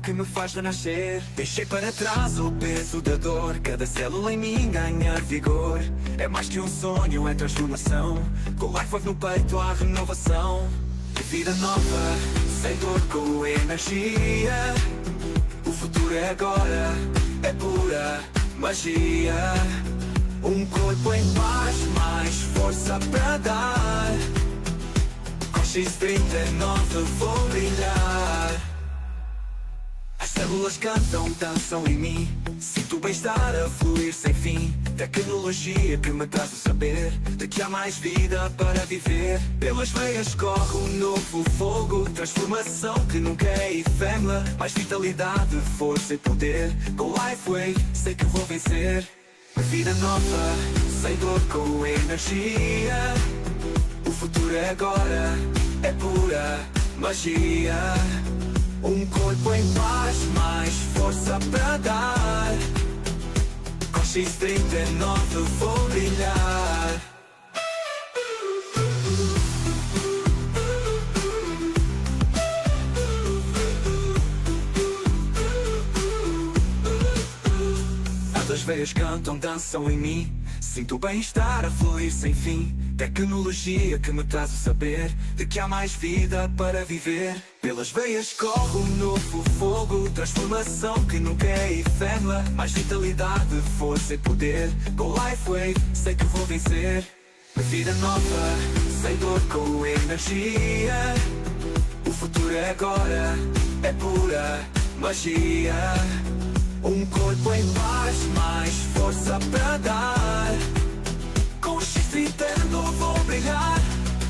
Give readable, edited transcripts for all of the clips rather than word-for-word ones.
Que me faz renascer. Deixei para trás o peso da dor. Cada célula em mim ganha vigor. É mais que um sonho, é transformação. Com o Life Wave no peito há renovação. Vida nova, sem dor, com energia. O futuro é agora, é pura magia. Um corpo em paz, mais força para dar. Com X39 vou brilhar. As células cantam, dançam em mim. Sinto o bem-estar a fluir sem fim. Tecnologia que me traz o saber de que há mais vida para viver. Pelas veias corre um novo fogo. Transformação que nunca é efêmera. Mais vitalidade, força e poder. Com Life Wave sei que vou vencer. Vida nova, sem dor, com energia. O futuro é agora, é pura magia. Um corpo em paz, mais força para dar. Com X39 vou brilhar. As veias cantam, dançam em mim. Sinto o bem-estar a fluir sem fim. Tecnologia que me traz o saber de que há mais vida para viver. Pelas veias corre um novo fogo. Transformação que nunca é efêmera. Mais vitalidade, força e poder. Com Life Wave sei que vou vencer. Vida nova, sem dor, com energia. O futuro é agora, é pura magia. Um corpo em paz, mais força para dar. Com o X39 vou brilhar,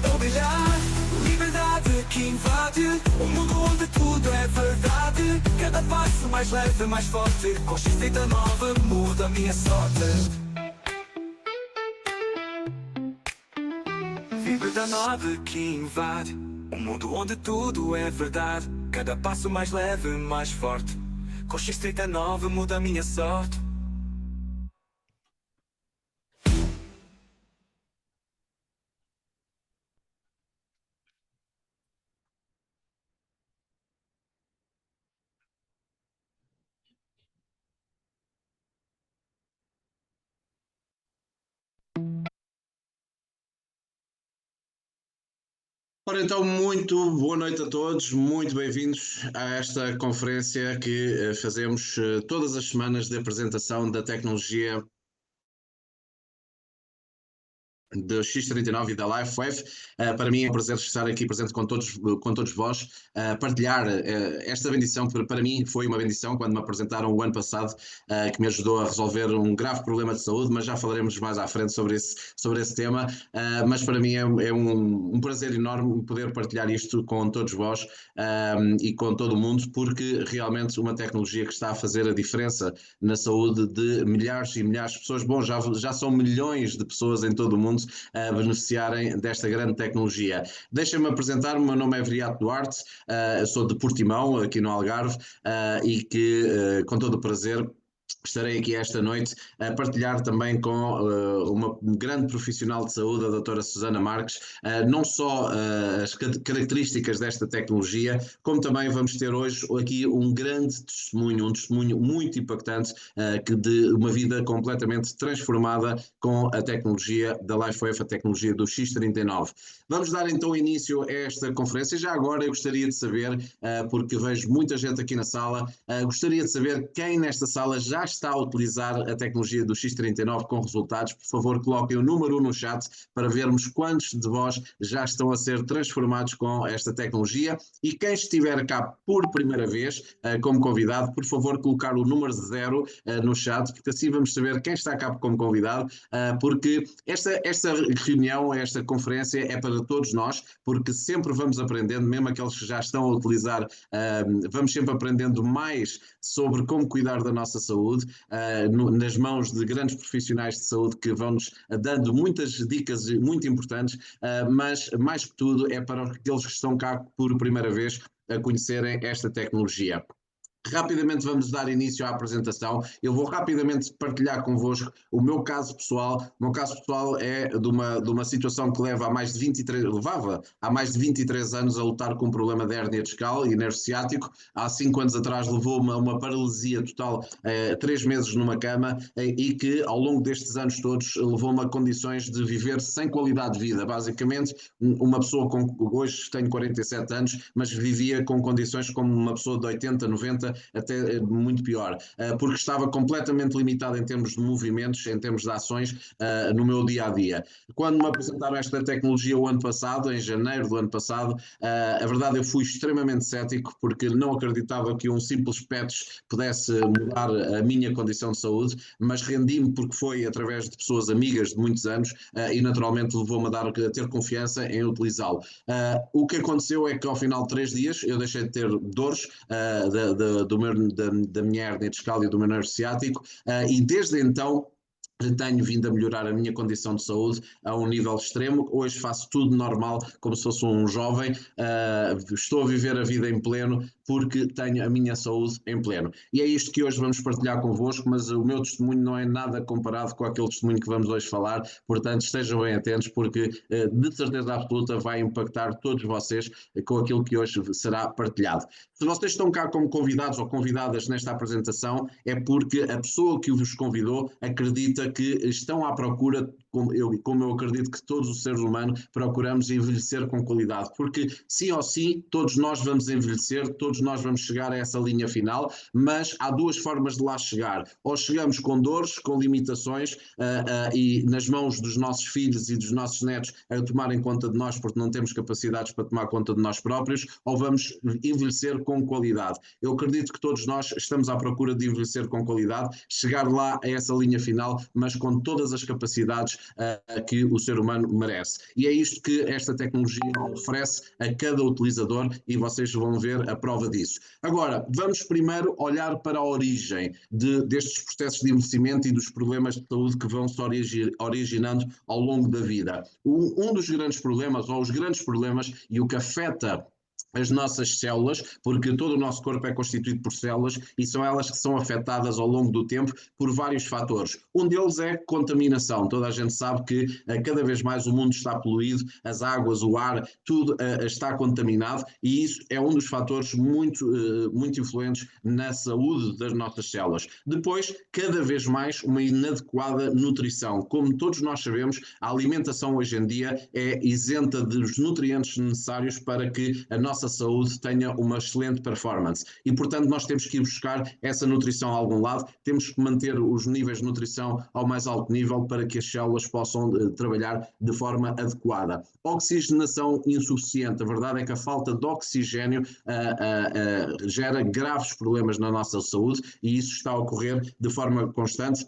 vou brilhar. Liberdade que invade um mundo onde tudo é verdade. Cada passo mais leve, mais forte. Com X39 muda a minha sorte. Liberdade que invade um mundo onde tudo é verdade. Cada passo mais leve, mais forte. Com X39 muda a minha sorte. Ora então, muito boa noite a todos, muito bem-vindos a esta conferência que fazemos todas as semanas de apresentação da tecnologia do X39 e da LifeWave. Para mim é um prazer estar aqui presente com todos vós, partilhar esta bendição. Para mim foi uma bendição quando me apresentaram o ano passado, que me ajudou a resolver um grave problema de saúde, mas já falaremos mais à frente sobre esse tema. Mas para mim é um prazer enorme poder partilhar isto com todos vós e com todo o mundo, porque realmente uma tecnologia que está a fazer a diferença na saúde de milhares e milhares de pessoas. Bom, já são milhões de pessoas em todo o mundo a beneficiarem desta grande tecnologia. Deixem-me apresentar, o meu nome é Viriato Duarte, eu sou de Portimão, aqui no Algarve, e que com todo o prazer estarei aqui esta noite a partilhar também com uma grande profissional de saúde, a doutora Susana Marques, não só as características desta tecnologia, como também vamos ter hoje aqui um testemunho muito impactante de uma vida completamente transformada com a tecnologia da LifeWave, a tecnologia do X39. Vamos dar então início a esta conferência. Já agora eu gostaria de saber, porque vejo muita gente aqui na sala, gostaria de saber quem nesta sala já está a utilizar a tecnologia do X39 com resultados. Por favor, coloquem o número 1 no chat para vermos quantos de vós já estão a ser transformados com esta tecnologia. E quem estiver cá por primeira vez, como convidado, por favor, colocar o número 0 no chat, porque assim vamos saber quem está cá como convidado, porque esta reunião, esta conferência é para todos nós, porque sempre vamos aprendendo, mesmo aqueles que já estão a utilizar, vamos sempre aprendendo mais sobre como cuidar da nossa saúde, nas mãos de grandes profissionais de saúde que vão-nos dando muitas dicas muito importantes, mas mais que tudo é para aqueles que estão cá por primeira vez a conhecerem esta tecnologia. Rapidamente vamos dar início à apresentação. Eu vou rapidamente partilhar convosco o meu caso pessoal. O meu caso pessoal é de uma situação que levava há mais de 23 anos a lutar com um problema de hérnia discal e nervo ciático. Há 5 anos atrás levou-me a uma paralisia total, 3 meses numa cama, e que ao longo destes anos todos levou-me a condições de viver sem qualidade de vida. Basicamente, uma pessoa com, hoje tenho 47 anos, mas vivia com condições como uma pessoa de 80, 90, até muito pior, porque estava completamente limitado em termos de movimentos, em termos de ações, no meu dia a dia. Quando me apresentaram esta tecnologia o ano passado, em janeiro do ano passado, a verdade eu fui extremamente cético, porque não acreditava que um simples patch pudesse mudar a minha condição de saúde, mas rendi-me porque foi através de pessoas amigas de muitos anos, e naturalmente levou-me a ter confiança em utilizá-lo. O que aconteceu é que ao final de 3 dias eu deixei de ter dores da minha hérnia discal e do meu nervo ciático, e desde então tenho vindo a melhorar a minha condição de saúde a um nível extremo. Hoje faço tudo normal, como se fosse um jovem, estou a viver a vida em pleno porque tenho a minha saúde em pleno. E é isto que hoje vamos partilhar convosco, mas o meu testemunho não é nada comparado com aquele testemunho que vamos hoje falar, portanto estejam bem atentos, porque de certeza absoluta vai impactar todos vocês com aquilo que hoje será partilhado. Se vocês estão cá como convidados ou convidadas nesta apresentação, é porque a pessoa que vos convidou acredita que estão à procura, como eu acredito que todos os seres humanos procuramos envelhecer com qualidade, porque sim ou sim, todos nós vamos envelhecer, todos nós vamos chegar a essa linha final, mas há duas formas de lá chegar. Ou chegamos com dores, com limitações, e nas mãos dos nossos filhos e dos nossos netos a tomarem conta de nós porque não temos capacidades para tomar conta de nós próprios, ou vamos envelhecer com qualidade. Eu acredito que todos nós estamos à procura de envelhecer com qualidade, chegar lá a essa linha final, mas com todas as capacidades que o ser humano merece. E é isto que esta tecnologia oferece a cada utilizador, e vocês vão ver a prova disso. Agora, vamos primeiro olhar para a origem destes processos de envelhecimento e dos problemas de saúde que vão se originando ao longo da vida. Um dos grandes problemas, ou os grandes problemas, e o que afeta as nossas células, porque todo o nosso corpo é constituído por células e são elas que são afetadas ao longo do tempo por vários fatores. Um deles é contaminação. Toda a gente sabe que cada vez mais o mundo está poluído, as águas, o ar, tudo está contaminado, e isso é um dos fatores muito influentes na saúde das nossas células. Depois, cada vez mais uma inadequada nutrição. Como todos nós sabemos, a alimentação hoje em dia é isenta dos nutrientes necessários para que a nossa saúde tenha uma excelente performance, e portanto nós temos que ir buscar essa nutrição a algum lado, temos que manter os níveis de nutrição ao mais alto nível para que as células possam trabalhar de forma adequada. Oxigenação insuficiente, a verdade é que a falta de oxigênio gera graves problemas na nossa saúde, e isso está a ocorrer de forma constante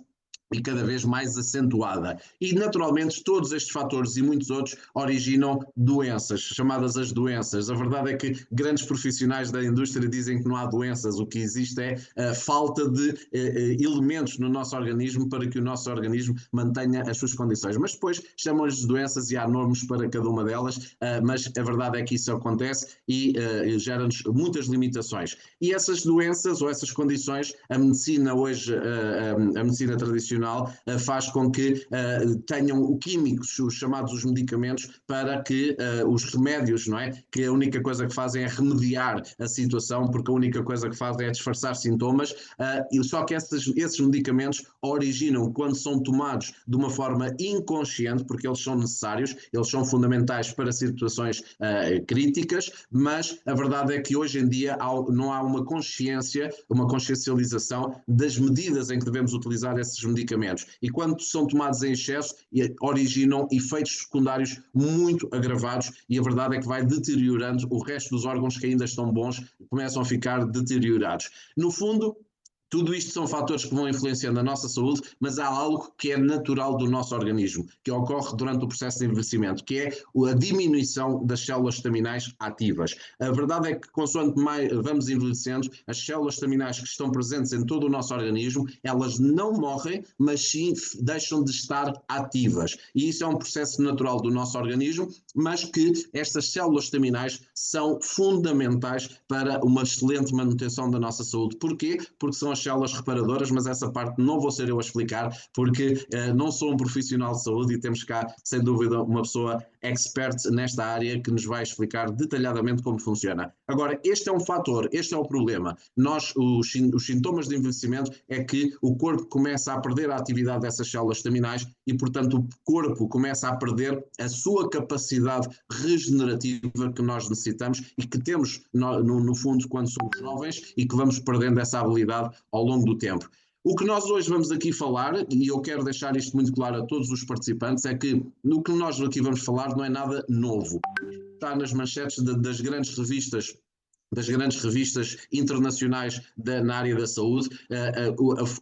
e cada vez mais acentuada. E, naturalmente, todos estes fatores e muitos outros originam doenças, chamadas as doenças. A verdade é que grandes profissionais da indústria dizem que não há doenças, o que existe é a falta de elementos no nosso organismo para que o nosso organismo mantenha as suas condições. Mas depois chamam-lhes de doenças e há nomes para cada uma delas, mas a verdade é que isso acontece e gera-nos muitas limitações. E essas doenças ou essas condições, a medicina hoje, a medicina tradicional, faz com que tenham químicos, os chamados os medicamentos, para que os remédios, não é? Que a única coisa que fazem é remediar a situação, porque a única coisa que fazem é disfarçar sintomas, só que esses medicamentos originam quando são tomados de uma forma inconsciente, porque eles são necessários, eles são fundamentais para situações críticas, mas a verdade é que hoje em dia não há uma consciencialização das medidas em que devemos utilizar esses medicamentos, e quando são tomados em excesso originam efeitos secundários muito agravados, e a verdade é que vai deteriorando o resto dos órgãos que ainda estão bons, começam a ficar deteriorados. No fundo, Tudo isto são fatores que vão influenciando a nossa saúde, mas há algo que é natural do nosso organismo, que ocorre durante o processo de envelhecimento, que é a diminuição das células estaminais ativas. A verdade é que, consoante mais vamos envelhecendo, as células estaminais que estão presentes em todo o nosso organismo, elas não morrem, mas sim deixam de estar ativas. E isso é um processo natural do nosso organismo, mas que estas células estaminais são fundamentais para uma excelente manutenção da nossa saúde. Porquê? Porque são as células reparadoras, mas essa parte não vou ser eu a explicar, porque não sou um profissional de saúde e temos cá, sem dúvida, uma pessoa expert nesta área que nos vai explicar detalhadamente como funciona. Agora, este é um fator, este é o problema. Os sintomas de envelhecimento é que o corpo começa a perder a atividade dessas células estaminais e, portanto, o corpo começa a perder a sua capacidade regenerativa que nós necessitamos e que temos, no fundo, quando somos jovens e que vamos perdendo essa habilidade ao longo do tempo. O que nós hoje vamos aqui falar, e eu quero deixar isto muito claro a todos os participantes, é que no que nós aqui vamos falar não é nada novo. Está nas manchetes das grandes revistas internacionais na área da saúde,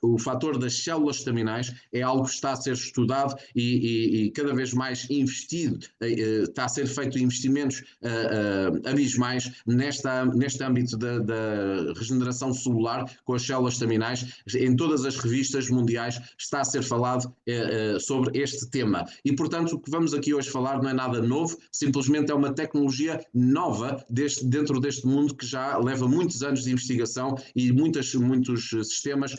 o fator das células estaminais é algo que está a ser estudado e cada vez mais investido, está a ser feito investimentos abismais neste âmbito da regeneração celular com as células estaminais. Em todas as revistas mundiais está a ser falado sobre este tema. E, portanto, o que vamos aqui hoje falar não é nada novo, simplesmente é uma tecnologia nova dentro deste mundo que já leva muitos anos de investigação e muitos sistemas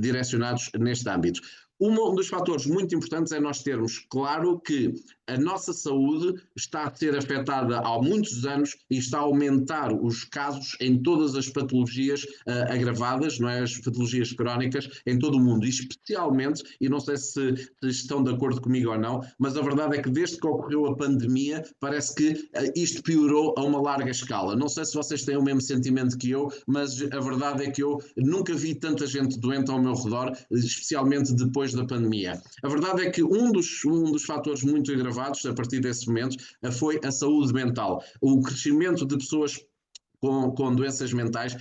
direcionados neste âmbito. Um dos fatores muito importantes é nós termos claro que a nossa saúde está a ser afetada há muitos anos e está a aumentar os casos em todas as patologias agravadas, não é? As patologias crónicas em todo o mundo, e especialmente, e não sei se estão de acordo comigo ou não, mas a verdade é que desde que ocorreu a pandemia, parece que isto piorou a uma larga escala. Não sei se vocês têm o mesmo sentimento que eu, mas a verdade é que eu nunca vi tanta gente doente ao meu redor, especialmente depois da pandemia. A verdade é que um dos fatores muito agravados a partir desse momento foi a saúde mental. O crescimento de pessoas com doenças mentais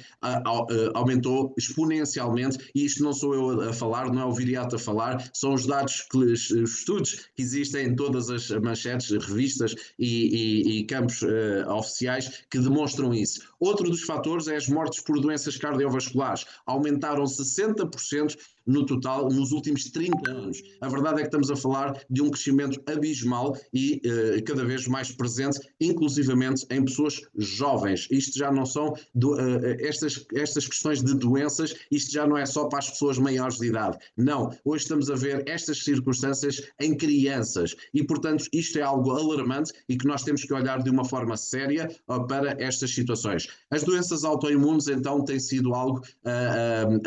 aumentou exponencialmente, e isto não sou eu a falar, não é o Viriato a falar, são os dados, os estudos que existem em todas as manchetes, revistas e campos oficiais que demonstram isso. Outro dos fatores é as mortes por doenças cardiovasculares, aumentaram 60% no total nos últimos 30 anos. A verdade é que estamos a falar de um crescimento abismal e cada vez mais presente, inclusivamente em pessoas jovens. Isto já não são estas questões de doenças, isto já não é só para as pessoas maiores de idade. Não, hoje estamos a ver estas circunstâncias em crianças e, portanto, isto é algo alarmante e que nós temos que olhar de uma forma séria para estas situações. As doenças autoimunes, então, têm sido algo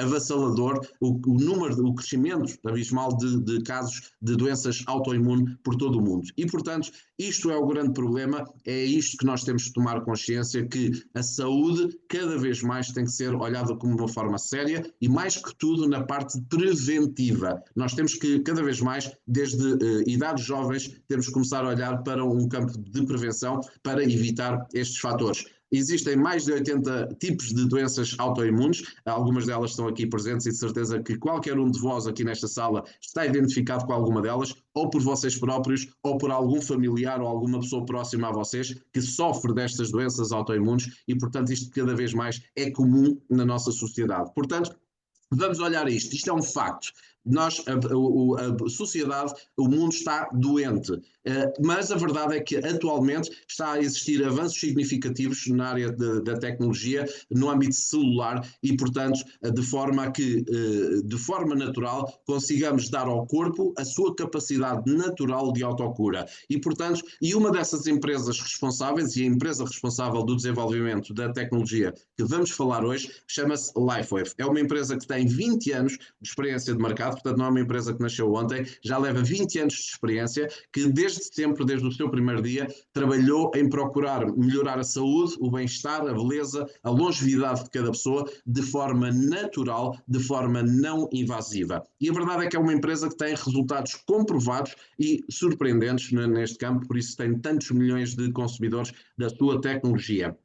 avassalador. O crescimento abismal de casos de doenças autoimunes por todo o mundo. E, portanto, isto é o grande problema, é isto que nós temos de tomar consciência, que a saúde cada vez mais tem que ser olhada como uma forma séria e, mais que tudo, na parte preventiva. Nós temos que, cada vez mais, desde idades jovens, temos que começar a olhar para um campo de prevenção para evitar estes fatores. Existem mais de 80 tipos de doenças autoimunes, algumas delas estão aqui presentes e de certeza que qualquer um de vós aqui nesta sala está identificado com alguma delas, ou por vocês próprios, ou por algum familiar ou alguma pessoa próxima a vocês que sofre destas doenças autoimunes e, portanto, isto cada vez mais é comum na nossa sociedade. Portanto, vamos olhar isto. Isto é um facto. A sociedade, o mundo está doente, mas a verdade é que atualmente está a existir avanços significativos na área da tecnologia, no âmbito celular e, portanto, de forma a que, de forma natural, consigamos dar ao corpo a sua capacidade natural de autocura. E, portanto, uma dessas empresas responsáveis, e a empresa responsável do desenvolvimento da tecnologia que vamos falar hoje, chama-se LifeWave. É uma empresa que tem 20 anos de experiência de mercado, portanto não é uma empresa que nasceu ontem, já leva 20 anos de experiência, que desde sempre, desde o seu primeiro dia, trabalhou em procurar melhorar a saúde, o bem-estar, a beleza, a longevidade de cada pessoa, de forma natural, de forma não invasiva. E a verdade é que é uma empresa que tem resultados comprovados e surpreendentes neste campo, por isso tem tantos milhões de consumidores da sua tecnologia.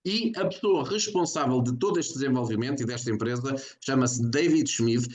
E a pessoa responsável de todo este desenvolvimento e desta empresa chama-se David Schmid,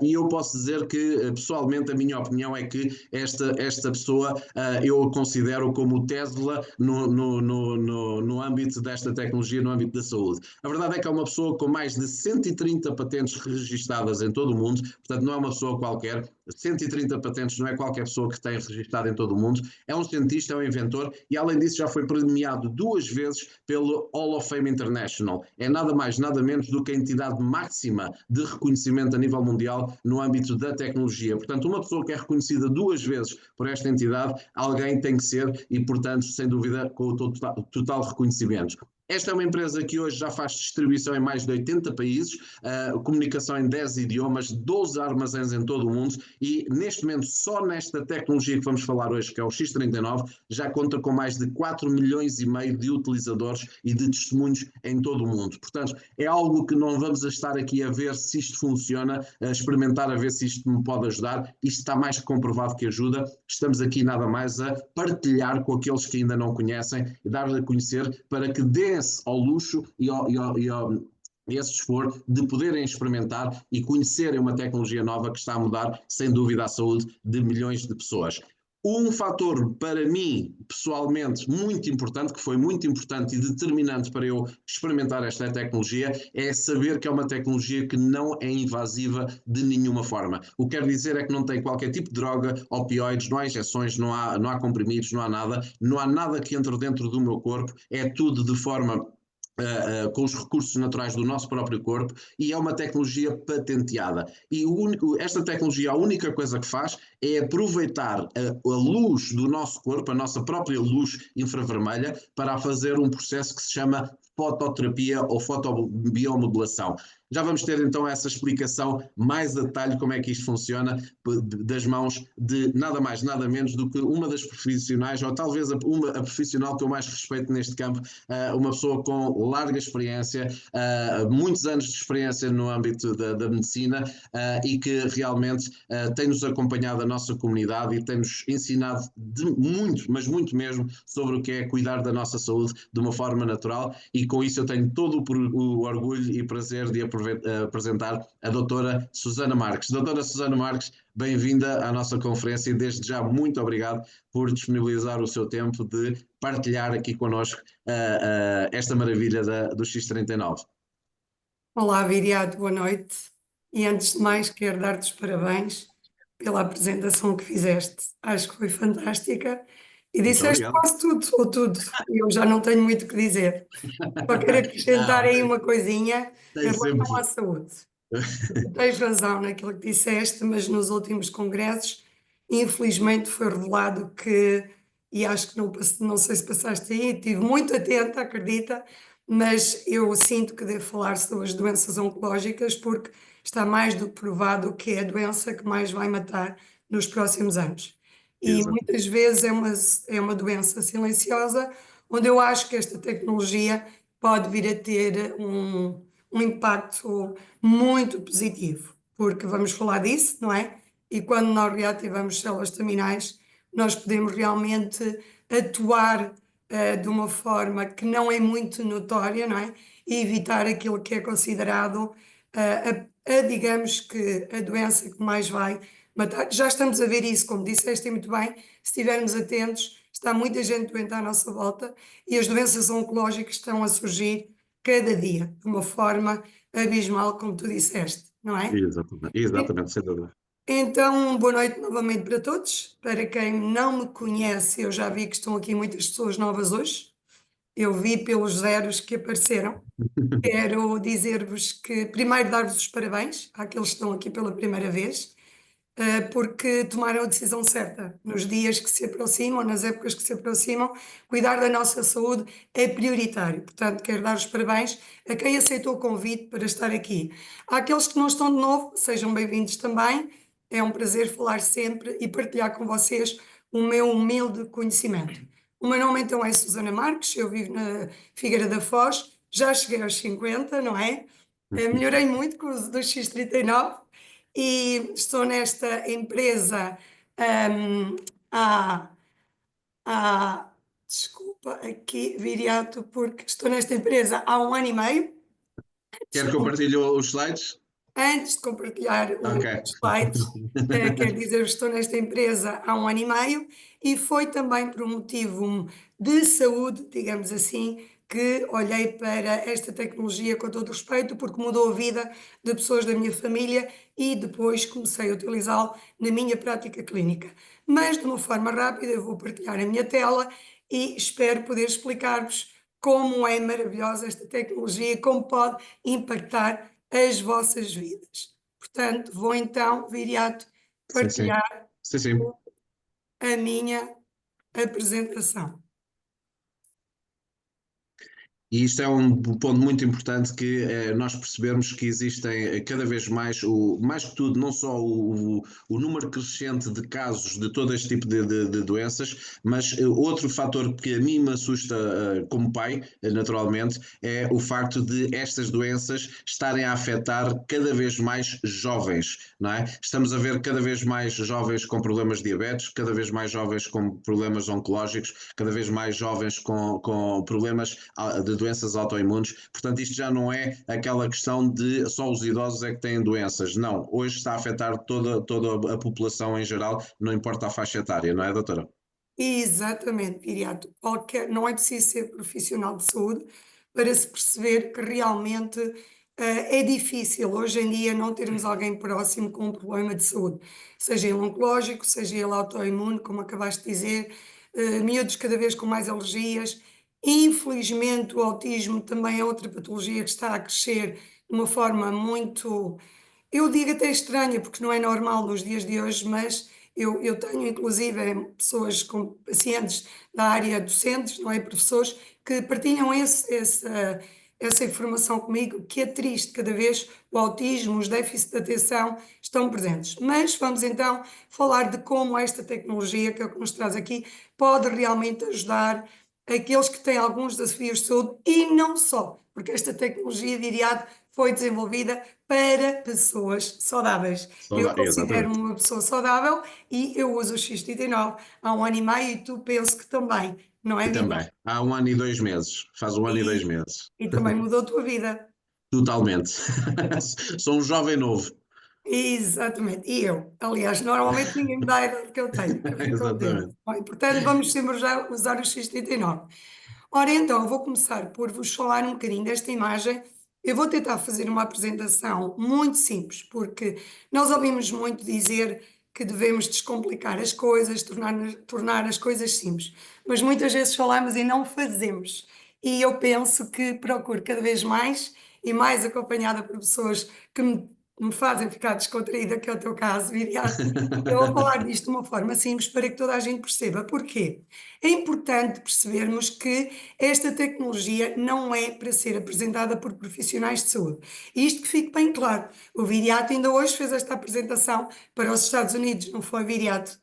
e eu posso dizer que, pessoalmente, a minha opinião é que esta pessoa eu a considero como o Tesla no âmbito desta tecnologia, no âmbito da saúde. A verdade é que é uma pessoa com mais de 130 patentes registadas em todo o mundo, portanto, não é uma pessoa qualquer. 130 patentes não é qualquer pessoa que tem registrado em todo o mundo. É um cientista, é um inventor e, além disso, já foi premiado 2 vezes pelo Hall of Fame International. É nada mais, nada menos do que a entidade máxima de reconhecimento a nível mundial no âmbito da tecnologia. Portanto, uma pessoa que é reconhecida 2 vezes por esta entidade, alguém tem que ser e, portanto, sem dúvida, com o total reconhecimento. Esta é uma empresa que hoje já faz distribuição em mais de 80 países, comunicação em 10 idiomas, 12 armazéns em todo o mundo e, neste momento, só nesta tecnologia que vamos falar hoje, que é o X39, já conta com mais de 4,5 milhões de utilizadores e de testemunhos em todo o mundo. Portanto, é algo que não vamos estar aqui a ver se isto funciona, a experimentar a ver se isto me pode ajudar. Isto está mais que comprovado que ajuda. Estamos aqui nada mais a partilhar com aqueles que ainda não conhecem e dar-lhe a conhecer para que dê ao luxo e esse esforço de poderem experimentar e conhecerem uma tecnologia nova que está a mudar, sem dúvida, a saúde de milhões de pessoas. Um fator, para mim, pessoalmente, muito importante, que foi muito importante e determinante para eu experimentar esta tecnologia, é saber que é uma tecnologia que não é invasiva de nenhuma forma. O que quer dizer é que não tem qualquer tipo de droga, opioides, não há injeções, não há comprimidos, não há nada que entre dentro do meu corpo, é tudo de forma com os recursos naturais do nosso próprio corpo e é uma tecnologia patenteada. E esta tecnologia, a única coisa que faz é aproveitar a luz do nosso corpo, a nossa própria luz infravermelha, para fazer um processo que se chama fototerapia ou fotobiomodulação. Já vamos ter então essa explicação mais a detalhe como é que isto funciona das mãos de nada mais, nada menos do que uma das profissionais, ou talvez a profissional que eu mais respeito neste campo, uma pessoa com larga experiência, muitos anos de experiência no âmbito da medicina e que realmente tem-nos acompanhado a nossa comunidade e tem-nos ensinado muito, mas muito mesmo, sobre o que é cuidar da nossa saúde de uma forma natural e com isso eu tenho todo o orgulho e prazer de apresentar a doutora Susana Marques. Doutora Susana Marques, bem-vinda à nossa conferência e desde já muito obrigado por disponibilizar o seu tempo de partilhar aqui connosco esta maravilha do X39. Olá, Viriato, boa noite. E antes de mais, quero dar-te os parabéns pela apresentação que fizeste. Acho que foi fantástica e disseste quase tudo, ou tudo. Eu já não tenho muito o que dizer. Só quero acrescentar aí uma coisinha em relação à saúde. Tens razão naquilo que disseste, mas nos últimos congressos, infelizmente, foi revelado que, e acho que não sei se passaste aí, estive muito atenta, acredita, mas eu sinto que devo falar sobre as doenças oncológicas porque está mais do que provado que é a doença que mais vai matar nos próximos anos. E Exato. muitas vezes é uma doença silenciosa, onde eu acho que esta tecnologia pode vir a ter um impacto muito positivo, porque vamos falar disso, não é? E quando nós reativamos células terminais, nós podemos realmente atuar de uma forma que não é muito notória, não é? E evitar aquilo que é considerado, digamos que, a doença que mais vai matar. Já estamos a ver isso, como disseste muito bem, se estivermos atentos, está muita gente doente à nossa volta e as doenças oncológicas estão a surgir cada dia, de uma forma abismal, como tu disseste, não é? Exatamente, sem dúvida. Então, boa noite novamente para todos. Para quem não me conhece, eu já vi que estão aqui muitas pessoas novas hoje. Eu vi pelos zeros que apareceram. Quero dizer-vos que, primeiro, dar-vos os parabéns àqueles que estão aqui pela primeira vez, porque tomaram a decisão certa. Nos dias que se aproximam, nas épocas que se aproximam, cuidar da nossa saúde é prioritário. Portanto, quero dar os parabéns a quem aceitou o convite para estar aqui. Àqueles que não estão de novo, sejam bem-vindos também. É um prazer falar sempre e partilhar com vocês o meu humilde conhecimento. O meu nome então é Susana Marques, eu vivo na Figueira da Foz, já cheguei aos 50, não é? Melhorei muito com o uso do X39 e estou nesta empresa há, desculpa, aqui, Viriato, porque estou nesta empresa há 1 ano e meio. Quer que eu partilhe os slides? Antes de compartilhar Ok. os slides, quero dizer que estou nesta empresa há 1 ano e meio e foi também por um motivo de saúde, digamos assim, que olhei para esta tecnologia com todo o respeito, porque mudou a vida de pessoas da minha família e depois comecei a utilizá-lo na minha prática clínica. Mas de uma forma rápida, eu vou partilhar a minha tela e espero poder explicar-vos como é maravilhosa esta tecnologia e como pode impactar as vossas vidas. Portanto, vou então, Viriato, Sim, sim. partilhar Sim, sim. a minha apresentação. E isto é um ponto muito importante que nós percebemos que existem cada vez mais, mais que tudo, não só o número crescente de casos de todo este tipo de doenças, mas outro fator que a mim me assusta como pai, naturalmente, é o facto de estas doenças estarem a afetar cada vez mais jovens, não é? Estamos a ver cada vez mais jovens com problemas de diabetes, cada vez mais jovens com problemas oncológicos, cada vez mais jovens com problemas de doenças autoimunes. Portanto, isto já não é aquela questão de só os idosos é que têm doenças. Não, hoje está a afetar toda a população em geral, não importa a faixa etária, não é, doutora? Exatamente, Viriato. Não é preciso ser profissional de saúde para se perceber que realmente é difícil hoje em dia não termos alguém próximo com um problema de saúde, seja ele oncológico, seja ele autoimune, como acabaste de dizer, miúdos cada vez com mais alergias. Infelizmente, o autismo também é outra patologia que está a crescer de uma forma muito, eu digo até estranha, porque não é normal nos dias de hoje, mas eu tenho inclusive pessoas com pacientes da área docentes, não é, professores, que partilham essa informação comigo, que é triste, cada vez o autismo, os déficits de atenção estão presentes. Mas vamos então falar de como esta tecnologia, que é o que nos traz aqui, pode realmente ajudar aqueles que têm alguns desafios de saúde e não só, porque esta tecnologia, Viriato, foi desenvolvida para pessoas saudáveis. Eu considero-me Exatamente. uma pessoa saudável e eu uso o X39 há 1 ano e meio e tu penso que também, não é, E Viriato? também, há 1 ano e 2 meses, faz 1 ano e 2 meses. E também mudou a tua vida. Totalmente. Sou um jovem novo. Exatamente, e eu. Aliás, normalmente ninguém me dá a idade que eu tenho, que eu fico contente. Exatamente. Bem, portanto, vamos sempre já usar o X39. Ora, então, eu vou começar por vos falar um bocadinho desta imagem. Eu vou tentar fazer uma apresentação muito simples, porque nós ouvimos muito dizer que devemos descomplicar as coisas, tornar as coisas simples, mas muitas vezes falamos e não fazemos. E eu penso que procuro cada vez mais e mais acompanhada por pessoas que me fazem ficar descontraída, que é o teu caso, Viriato. Eu vou falar disto de uma forma simples para que toda a gente perceba. Porquê? É importante percebermos que esta tecnologia não é para ser apresentada por profissionais de saúde. E isto que fique bem claro. O Viriato ainda hoje fez esta apresentação para os Estados Unidos, não foi, Viriato?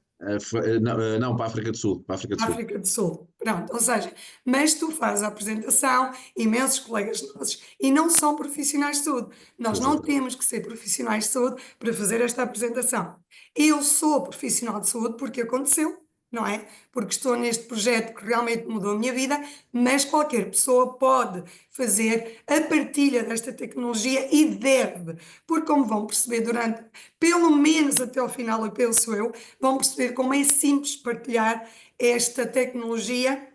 Não, não, para a África do Sul, para a África do Sul. África do Sul. Pronto, ou seja, mas tu fazes a apresentação, imensos colegas nossos, e não são profissionais de saúde. Nós não Exatamente. temos que ser profissionais de saúde para fazer esta apresentação. Eu sou profissional de saúde porque aconteceu, não é? Porque estou neste projeto que realmente mudou a minha vida, mas qualquer pessoa pode fazer a partilha desta tecnologia e deve, porque como vão perceber durante, pelo menos até ao final, eu penso eu, vão perceber como é simples partilhar esta tecnologia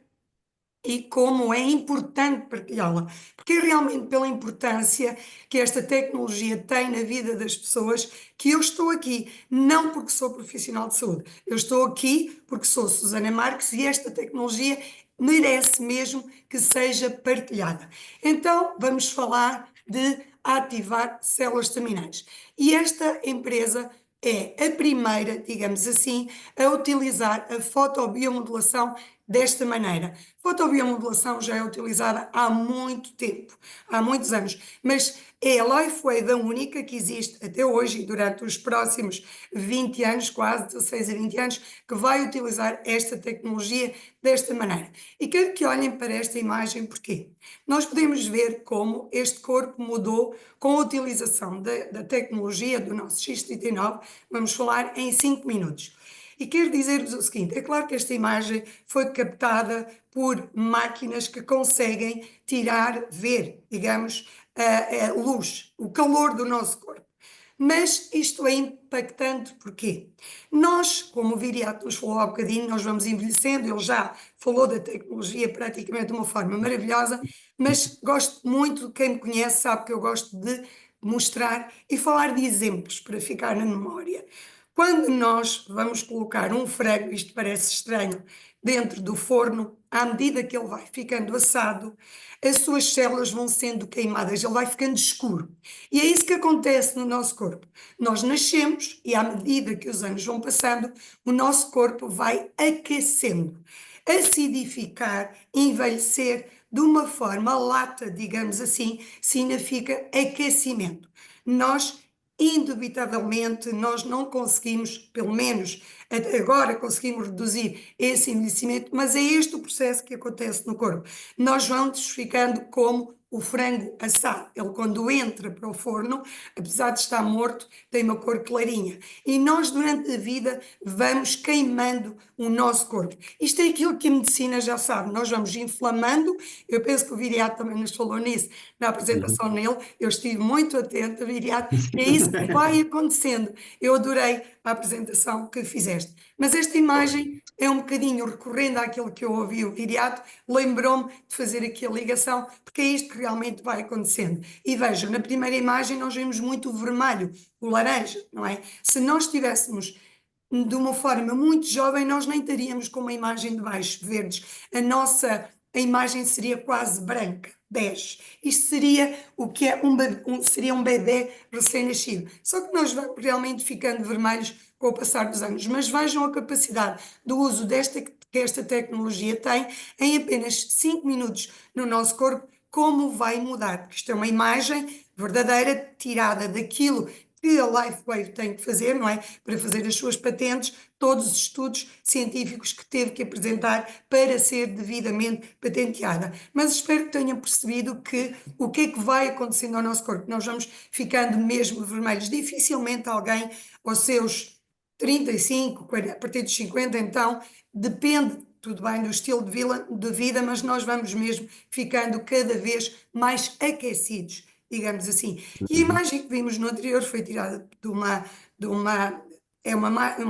e como é importante partilhá-la. Porque é realmente pela importância que esta tecnologia tem na vida das pessoas que eu estou aqui, não porque sou profissional de saúde. Eu estou aqui porque sou Susana Marques e esta tecnologia merece mesmo que seja partilhada. Então, vamos falar de ativar células estaminais. E esta empresa é a primeira, digamos assim, a utilizar a fotobiomodulação desta maneira. Fotobiomodulação já é utilizada há muito tempo, há muitos anos, mas é a LifeWave da única que existe até hoje e durante os próximos 20 anos, quase 16 a 20 anos, que vai utilizar esta tecnologia desta maneira. E quero que olhem para esta imagem, porquê? Nós podemos ver como este corpo mudou com a utilização da tecnologia do nosso X39, vamos falar em 5 minutos. E quero dizer-vos o seguinte: é claro que esta imagem foi captada por máquinas que conseguem ver, digamos, a luz, o calor do nosso corpo. Mas isto é impactante porquê? Nós, como o Viriato nos falou há bocadinho, nós vamos envelhecendo, ele já falou da tecnologia praticamente de uma forma maravilhosa, mas gosto muito, quem me conhece sabe que eu gosto de mostrar e falar de exemplos para ficar na memória. Quando nós vamos colocar um frango, isto parece estranho, dentro do forno, à medida que ele vai ficando assado, as suas células vão sendo queimadas, ele vai ficando escuro. E é isso que acontece no nosso corpo. Nós nascemos e, à medida que os anos vão passando, o nosso corpo vai aquecendo, acidificar, envelhecer de uma forma lata, digamos assim, significa aquecimento. Nós, indubitavelmente, nós não conseguimos, pelo menos até agora conseguimos reduzir esse envelhecimento, mas é este o processo que acontece no corpo. Nós vamos ficando como o frango assado. Ele, quando entra para o forno, apesar de estar morto, tem uma cor clarinha. E nós, durante a vida, vamos queimando o nosso corpo. Isto é aquilo que a medicina já sabe. Nós vamos inflamando. Eu penso que o Viriato também nos falou nisso na apresentação nele. Eu estive muito atenta, Viriato, e é isso que vai acontecendo. Eu adorei a apresentação que fizeste. Mas esta imagem é um bocadinho recorrendo àquilo que eu ouvi o Viriato, lembrou-me de fazer aqui a ligação, porque é isto que realmente vai acontecendo. E vejam, na primeira imagem nós vemos muito o vermelho, o laranja, não é? Se nós estivéssemos de uma forma muito jovem, nós nem estaríamos com uma imagem de baixo, verdes. A imagem seria quase branca, bege. Isto seria o que é seria um bebê recém-nascido. Só que nós vamos realmente ficando vermelhos com o passar dos anos. Mas vejam a capacidade do uso que esta tecnologia tem em apenas 5 minutos no nosso corpo, como vai mudar. Porque isto é uma imagem verdadeira, tirada daquilo que a LifeWave tem que fazer, não é? Para fazer as suas patentes, todos os estudos científicos que teve que apresentar para ser devidamente patenteada. Mas espero que tenham percebido que o que é que vai acontecendo ao nosso corpo. Nós vamos ficando mesmo vermelhos. Dificilmente alguém, aos seus 35, 40, a partir dos 50, então, depende, tudo bem, do estilo de vida, mas nós vamos mesmo ficando cada vez mais aquecidos, digamos assim. E a imagem que vimos no anterior foi tirada uma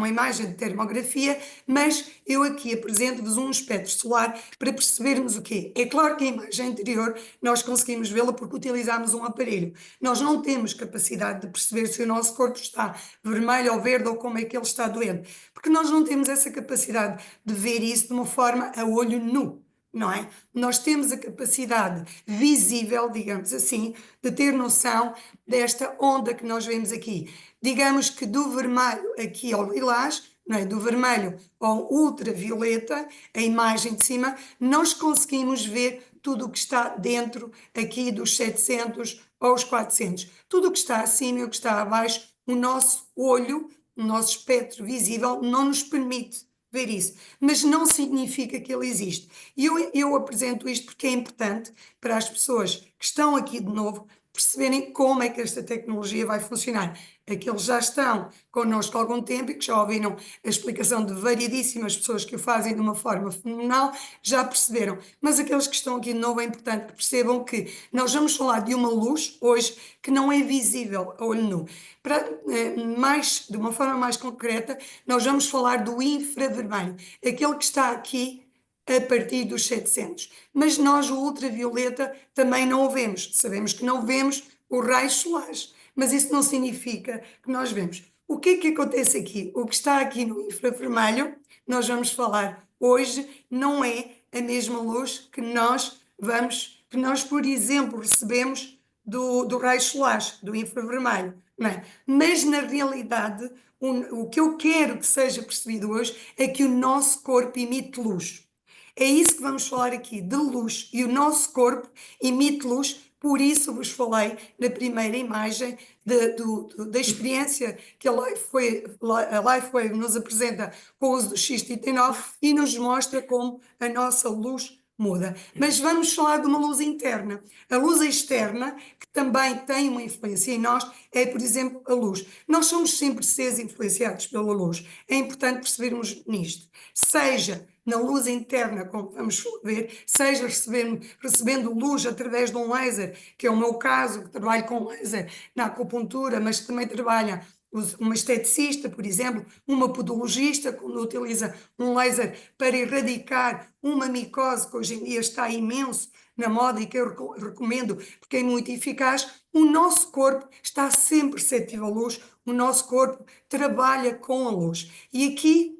imagem de termografia, mas eu aqui apresento-vos um espectro solar para percebermos o quê? É claro que a imagem anterior nós conseguimos vê-la porque utilizámos um aparelho. Nós não temos capacidade de perceber se o nosso corpo está vermelho ou verde ou como é que ele está doente, porque nós não temos essa capacidade de ver isso de uma forma a olho nu. Não é? Nós temos a capacidade visível, digamos assim, de ter noção desta onda que nós vemos aqui. Digamos que do vermelho aqui ao lilás, não é? Do vermelho ao ultravioleta, a imagem de cima, nós conseguimos ver tudo o que está dentro aqui dos 700 aos 400. Tudo o que está acima e o que está abaixo, o nosso olho, o nosso espectro visível não nos permite ver isso, mas não significa que ele existe. E eu apresento isto porque é importante para as pessoas que estão aqui de novo perceberem como é que esta tecnologia vai funcionar. Aqueles já estão connosco há algum tempo e que já ouviram a explicação de variedíssimas pessoas que o fazem de uma forma fenomenal, já perceberam. Mas aqueles que estão aqui de novo é importante que percebam que nós vamos falar de uma luz hoje que não é visível a olho nu. De uma forma mais concreta, nós vamos falar do infravermelho, aquele que está aqui a partir dos 700. Mas nós, o ultravioleta, também não o vemos. Sabemos que não vemos os raios solares, mas isso não significa que nós vemos. O que é que acontece aqui? O que está aqui no infravermelho, nós vamos falar hoje, não é a mesma luz que nós, por exemplo, recebemos do raio solar, do infravermelho. Não é? Mas, na realidade, o que eu quero que seja percebido hoje é que o nosso corpo emite luz. É isso que vamos falar aqui, de luz. E o nosso corpo emite luz, por isso vos falei na primeira imagem da experiência que a LifeWave nos apresenta com o uso do X39 e nos mostra como a nossa luz muda. Mas vamos falar de uma luz interna. A luz externa, que também tem uma influência em nós, é, por exemplo, a luz. Nós somos sempre seres influenciados pela luz. É importante percebermos nisto. Seja na luz interna, como vamos ver, seja recebendo luz através de um laser, que é o meu caso, que trabalho com laser na acupuntura, mas também trabalha uma esteticista, por exemplo, uma podologista, quando utiliza um laser para erradicar uma micose, que hoje em dia está imenso na moda e que eu recomendo porque é muito eficaz. O nosso corpo está sempre receptivo à luz, o nosso corpo trabalha com a luz. E aqui,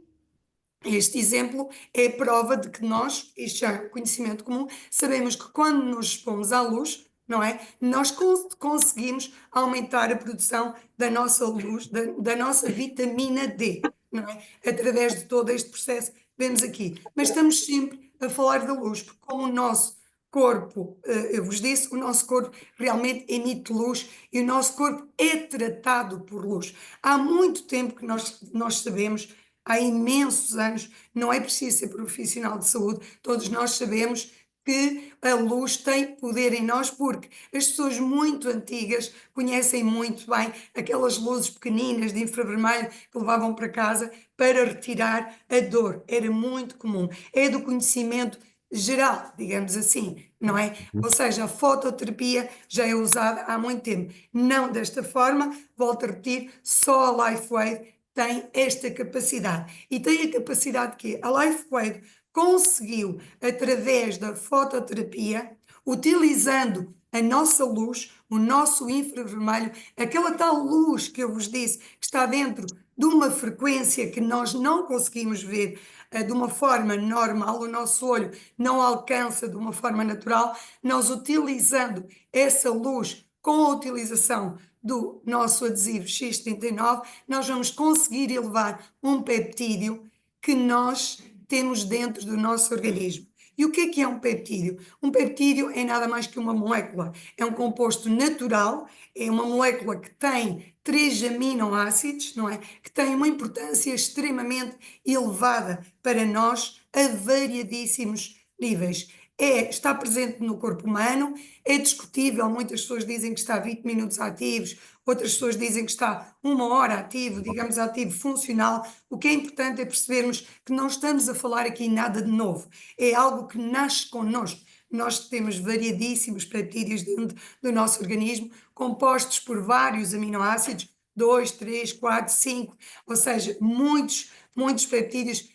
este exemplo é prova de que nós, isto já é um conhecimento comum, sabemos que quando nos expomos à luz, não é? Nós conseguimos aumentar a produção da nossa luz, da nossa vitamina D, não é? Através de todo este processo que vemos aqui. Mas estamos sempre a falar da luz, porque como o nosso corpo, eu vos disse, o nosso corpo realmente emite luz e o nosso corpo é tratado por luz. Há muito tempo que nós sabemos, há imensos anos, não é preciso ser profissional de saúde, todos nós sabemos que a luz tem poder em nós, porque as pessoas muito antigas conhecem muito bem aquelas luzes pequeninas de infravermelho que levavam para casa para retirar a dor. Era muito comum. É do conhecimento geral, digamos assim, não é? Ou seja, a fototerapia já é usada há muito tempo. Não desta forma, volto a repetir, só a LifeWave tem esta capacidade. E tem a capacidade que a LifeWave conseguiu, através da fototerapia, utilizando a nossa luz, o nosso infravermelho, aquela tal luz que eu vos disse, que está dentro de uma frequência que nós não conseguimos ver de uma forma normal, o nosso olho não alcança de uma forma natural, nós utilizando essa luz com a utilização do nosso adesivo X39, nós vamos conseguir elevar um peptídeo que nós temos dentro do nosso organismo. E o que é um peptídeo? Um peptídeo é nada mais que uma molécula. É um composto natural, é uma molécula que tem 3 aminoácidos, não é? Que tem uma importância extremamente elevada para nós a variadíssimos níveis. Está presente no corpo humano, é discutível, muitas pessoas dizem que está 20 minutos ativos, outras pessoas dizem que está 1 hora ativo, digamos ativo funcional. O que é importante é percebermos que não estamos a falar aqui nada de novo, é algo que nasce connosco. Nós temos variadíssimos peptídeos dentro do nosso organismo, compostos por vários aminoácidos, 2, 3, 4, 5, ou seja, muitos peptídeos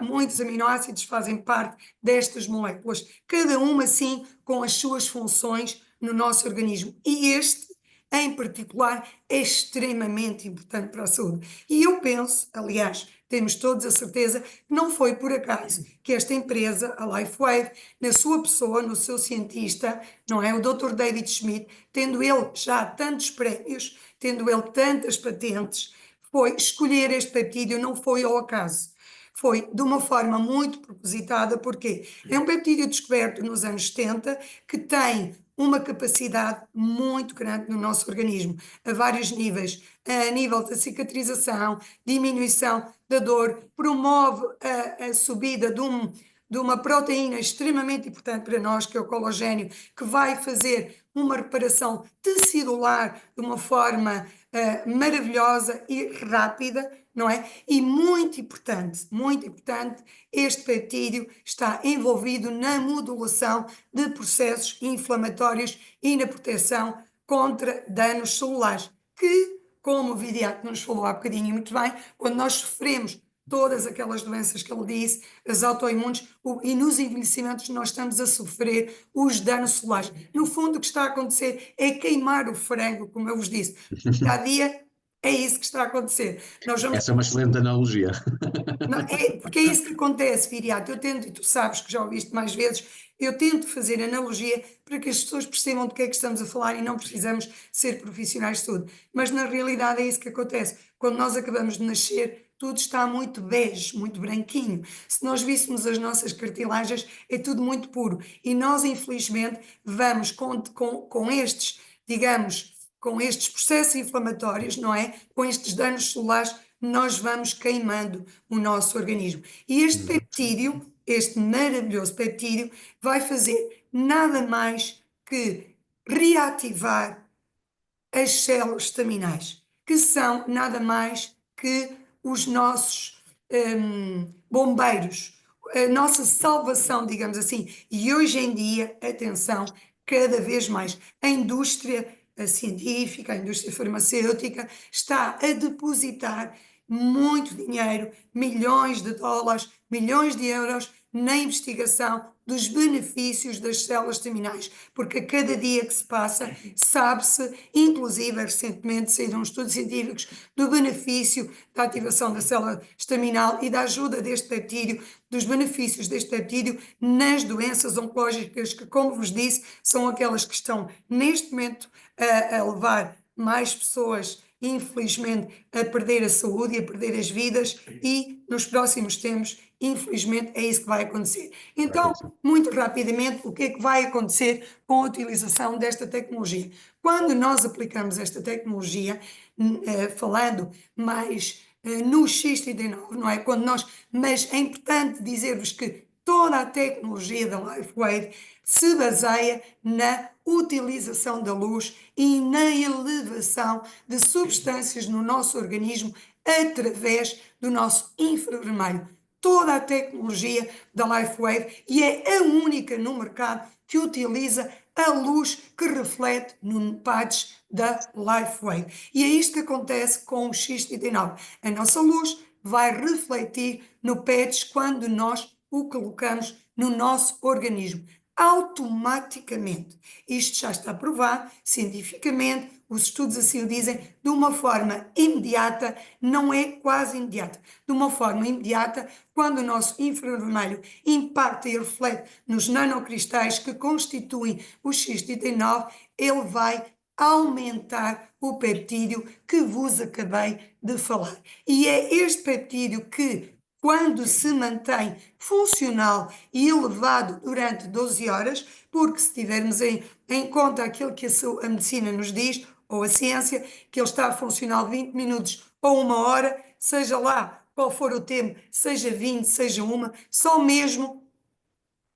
muitos aminoácidos fazem parte destas moléculas, cada uma sim com as suas funções no nosso organismo. E este, em particular, é extremamente importante para a saúde. E eu penso, aliás, temos todos a certeza que não foi por acaso que esta empresa, a LifeWave, na sua pessoa, no seu cientista, não é? O Dr. David Schmidt, tendo ele já tantos prémios, tendo ele tantas patentes, foi escolher este peptídeo, não foi ao acaso. Foi de uma forma muito propositada, porque é um peptídeo descoberto nos anos 70 que tem uma capacidade muito grande no nosso organismo, a vários níveis, a nível da cicatrização, diminuição da dor, promove a subida de uma proteína extremamente importante para nós, que é o colagênio, que vai fazer uma reparação tecidular de uma forma maravilhosa e rápida, não é? E muito importante, este peptídeo está envolvido na modulação de processos inflamatórios e na proteção contra danos celulares, que, como o Vidiato nos falou há bocadinho muito bem, quando nós sofremos todas aquelas doenças que ele disse, as autoimunes, e nos envelhecimentos nós estamos a sofrer os danos solares. No fundo, o que está a acontecer é queimar o frango, como eu vos disse. Cada dia é isso que está a acontecer. Essa é uma excelente analogia. Não, porque é isso que acontece, Viriato. Eu tento, e tu sabes que já ouviste mais vezes, eu tento fazer analogia para que as pessoas percebam do que é que estamos a falar e não precisamos ser profissionais de saúde. Mas na realidade é isso que acontece. Quando nós acabamos de nascer, tudo está muito bege, muito branquinho. Se nós víssemos as nossas cartilagens, é tudo muito puro. E nós, infelizmente, vamos com estes, digamos, com estes processos inflamatórios, não é? Com estes danos celulares, nós vamos queimando o nosso organismo. E este peptídeo este maravilhoso peptídeo vai fazer nada mais que reativar as células estaminais, que são nada mais que os nossos bombeiros, a nossa salvação, digamos assim. E hoje em dia, atenção, cada vez mais a indústria científica, a indústria farmacêutica está a depositar muito dinheiro, milhões de dólares, milhões de euros na investigação dos benefícios das células estaminais, porque a cada dia que se passa, sabe-se, inclusive recentemente saíram estudos científicos do benefício da ativação da célula estaminal e da ajuda deste peptídeo, dos benefícios deste peptídeo nas doenças oncológicas que, como vos disse, são aquelas que estão neste momento a levar mais pessoas, infelizmente, a perder a saúde e a perder as vidas, e nos próximos tempos, infelizmente, é isso que vai acontecer. Então, muito rapidamente, o que é que vai acontecer com a utilização desta tecnologia? Quando nós aplicamos esta tecnologia, falando mais no X39, não é? Mas é importante dizer-vos que toda a tecnologia da LifeWave se baseia na utilização da luz e na elevação de substâncias no nosso organismo através do nosso infravermelho. Toda a tecnologia da LifeWave, e é a única no mercado que utiliza a luz que reflete no pads da LifeWave. E é isto que acontece com o X39. A nossa luz vai refletir no pads quando nós o colocamos no nosso organismo. Automaticamente. Isto já está provado cientificamente, os estudos assim o dizem, de uma forma imediata, não é quase imediata, de uma forma imediata, quando o nosso infravermelho impacta e reflete nos nanocristais que constituem o X39, ele vai aumentar o peptídeo que vos acabei de falar. E é este peptídeo que, quando se mantém funcional e elevado durante 12 horas, porque se tivermos em conta aquilo que a medicina nos diz, ou a ciência, que ele está funcional 20 minutos ou 1 hora, seja lá qual for o tempo, seja 20, seja 1, só mesmo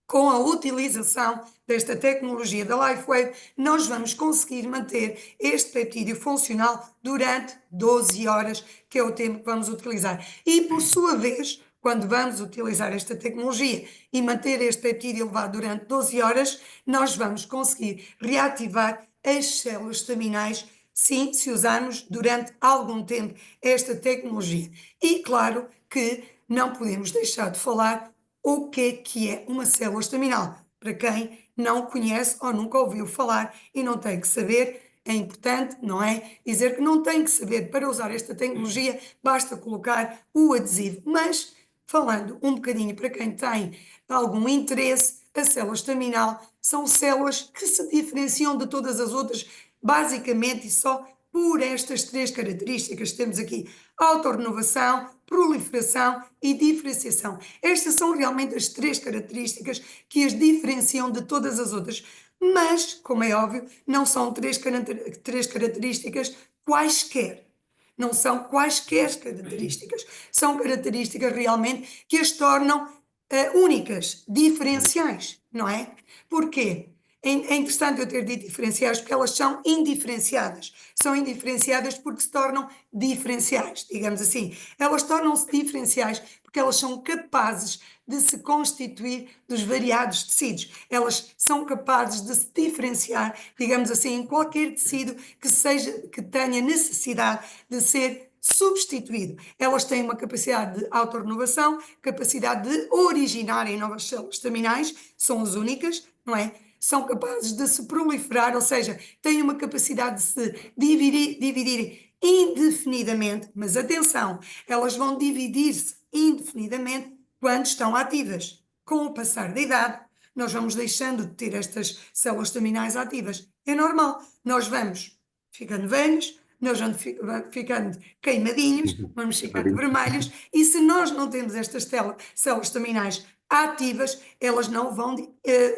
com a utilização desta tecnologia da LifeWave, nós vamos conseguir manter este peptídeo funcional durante 12 horas, que é o tempo que vamos utilizar. E, por sua vez, quando vamos utilizar esta tecnologia e manter este peptídeo elevado durante 12 horas, nós vamos conseguir reativar as células estaminais, sim, se usarmos durante algum tempo esta tecnologia. E, claro, que não podemos deixar de falar o que é uma célula estaminal. Para quem não conhece ou nunca ouviu falar e não tem que saber, é importante, não é? Dizer que não tem que saber para usar esta tecnologia, basta colocar o adesivo. Mas, falando um bocadinho para quem tem algum interesse, a célula estaminal são células que se diferenciam de todas as outras, basicamente e só por estas 3 características que temos aqui: autorrenovação, proliferação e diferenciação. Estas são realmente as 3 características que as diferenciam de todas as outras. Mas, como é óbvio, não são 3 características quaisquer. Não são quaisquer características. São características realmente que as tornam únicas, diferenciais, não é? Porquê? É interessante eu ter dito diferenciais porque elas são indiferenciadas. São indiferenciadas porque se tornam diferenciais, digamos assim. Elas tornam-se diferenciais porque elas são capazes de se constituir dos variados tecidos. Elas são capazes de se diferenciar, digamos assim, em qualquer tecido que tenha necessidade de ser substituído. Elas têm uma capacidade de autorrenovação, capacidade de originarem novas células estaminais, são as únicas, não é? São capazes de se proliferar, ou seja, têm uma capacidade de se dividir indefinidamente, mas atenção, elas vão dividir-se indefinidamente quando estão ativas. Com o passar da idade, nós vamos deixando de ter estas células estaminais ativas. É normal, nós vamos ficando velhos, nós vamos ficando queimadinhos, vamos ficando vermelhos, e se nós não temos estas células estaminais ativas, elas não vão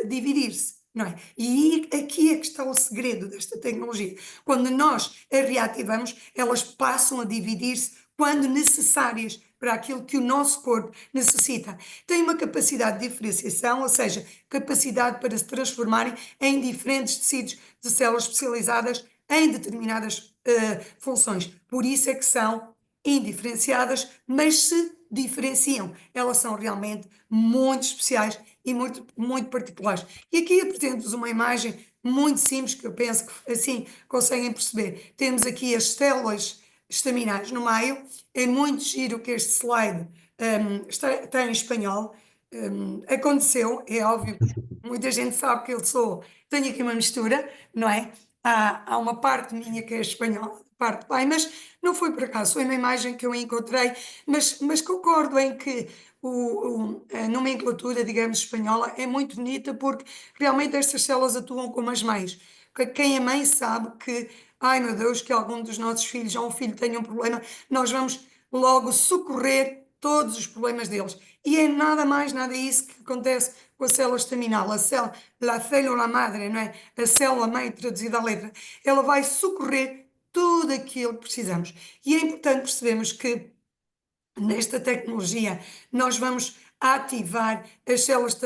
dividir-se. Não é? E aqui é que está o segredo desta tecnologia. Quando nós a reativamos, elas passam a dividir-se quando necessárias para aquilo que o nosso corpo necessita. Tem uma capacidade de diferenciação, ou seja, capacidade para se transformarem em diferentes tecidos de células especializadas em determinadas funções. Por isso é que são indiferenciadas, mas se diferenciam. Elas são realmente muito especiais e muito, muito particulares. E aqui apresento-vos uma imagem muito simples que eu penso que assim conseguem perceber. Temos aqui as células estaminais no meio. É muito giro que este slide está em espanhol. Aconteceu, é óbvio, muita gente sabe que eu tenho aqui uma mistura, não é? Há uma parte minha que é espanhola, parte pai, mas não foi por acaso, foi uma imagem que eu encontrei, mas concordo em que a nomenclatura, digamos, espanhola é muito bonita porque realmente estas células atuam como as mães. Quem é mãe sabe que, ai meu Deus, que algum dos nossos filhos ou um filho tenha um problema, nós vamos logo socorrer todos os problemas deles. E é nada mais, nada isso que acontece com a célula estaminal, a célula madre, não é? A célula mãe, traduzida à letra. Ela vai socorrer tudo aquilo que precisamos. E é importante percebermos que nesta tecnologia nós vamos ativar as células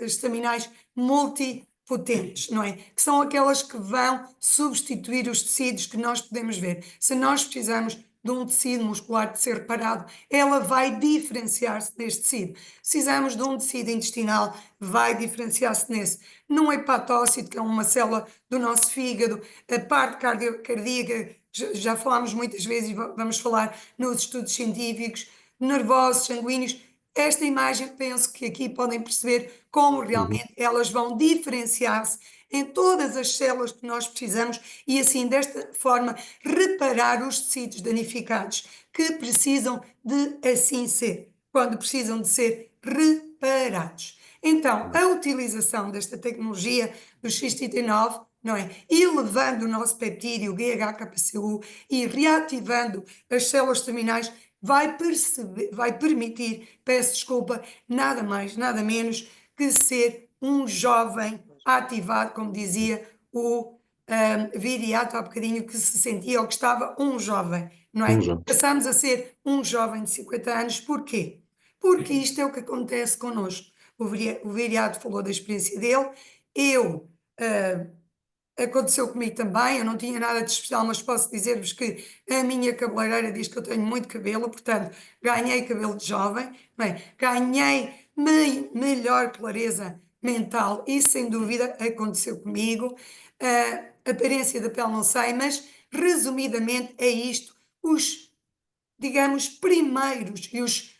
estaminais multipotentes, não é? Que são aquelas que vão substituir os tecidos que nós podemos ver. Se nós precisamos de um tecido muscular de ser reparado, ela vai diferenciar-se deste tecido. Precisamos de um tecido intestinal, vai diferenciar-se nesse. Num hepatócito, que é uma célula do nosso fígado, a parte cardíaca, já falámos muitas vezes e vamos falar nos estudos científicos, nervosos, sanguíneos. Esta imagem, penso que aqui podem perceber como realmente elas vão diferenciar-se em todas as células que nós precisamos e assim, desta forma, reparar os tecidos danificados que precisam de assim ser, quando precisam de ser reparados. Então, a utilização desta tecnologia do X39, não é? Elevando o nosso peptídeo GHKPCU e reativando as células terminais, vai permitir, peço desculpa, nada mais, nada menos que ser um jovem ativado, como dizia o Viriato há bocadinho, que se sentia ou que estava um jovem, não é? Passamos a ser um jovem de 50 anos, porquê? Porque isto é o que acontece connosco. O Viriato falou da experiência dele, aconteceu comigo também, eu não tinha nada de especial, mas posso dizer-vos que a minha cabeleireira diz que eu tenho muito cabelo, portanto, ganhei cabelo de jovem, bem, ganhei melhor clareza mental, isso sem dúvida aconteceu comigo. A aparência da pele não sei, mas resumidamente é isto, os, digamos, primeiros e os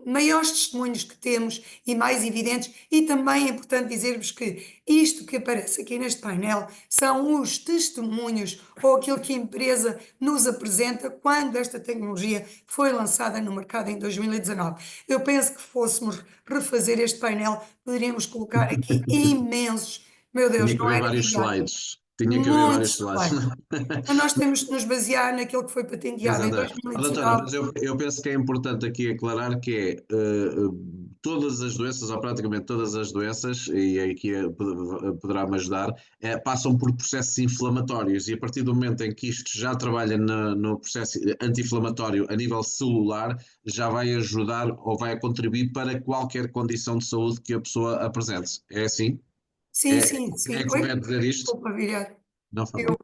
maiores testemunhos que temos e mais evidentes, e também é importante dizer-vos que isto que aparece aqui neste painel são os testemunhos ou aquilo que a empresa nos apresenta quando esta tecnologia foi lançada no mercado em 2019. Eu penso que fôssemos refazer este painel, poderíamos colocar aqui imensos, meu Deus, Tinha que não haver era vários viável. slides. Tinha que haver vários Muitos slides. slides. Então nós temos que nos basear naquilo que foi patenteado em Exatamente. Doutora, 2019. mas eu penso que é importante aqui aclarar que todas as doenças, ou praticamente todas as doenças, e aqui poderá-me ajudar, passam por processos inflamatórios e a partir do momento em que isto já trabalha no processo anti-inflamatório a nível celular, já vai ajudar ou vai contribuir para qualquer condição de saúde que a pessoa apresente. É assim? Sim, sim, sim. É Oi? correto dizer isto? Desculpa, Viriato. Não fala. Eu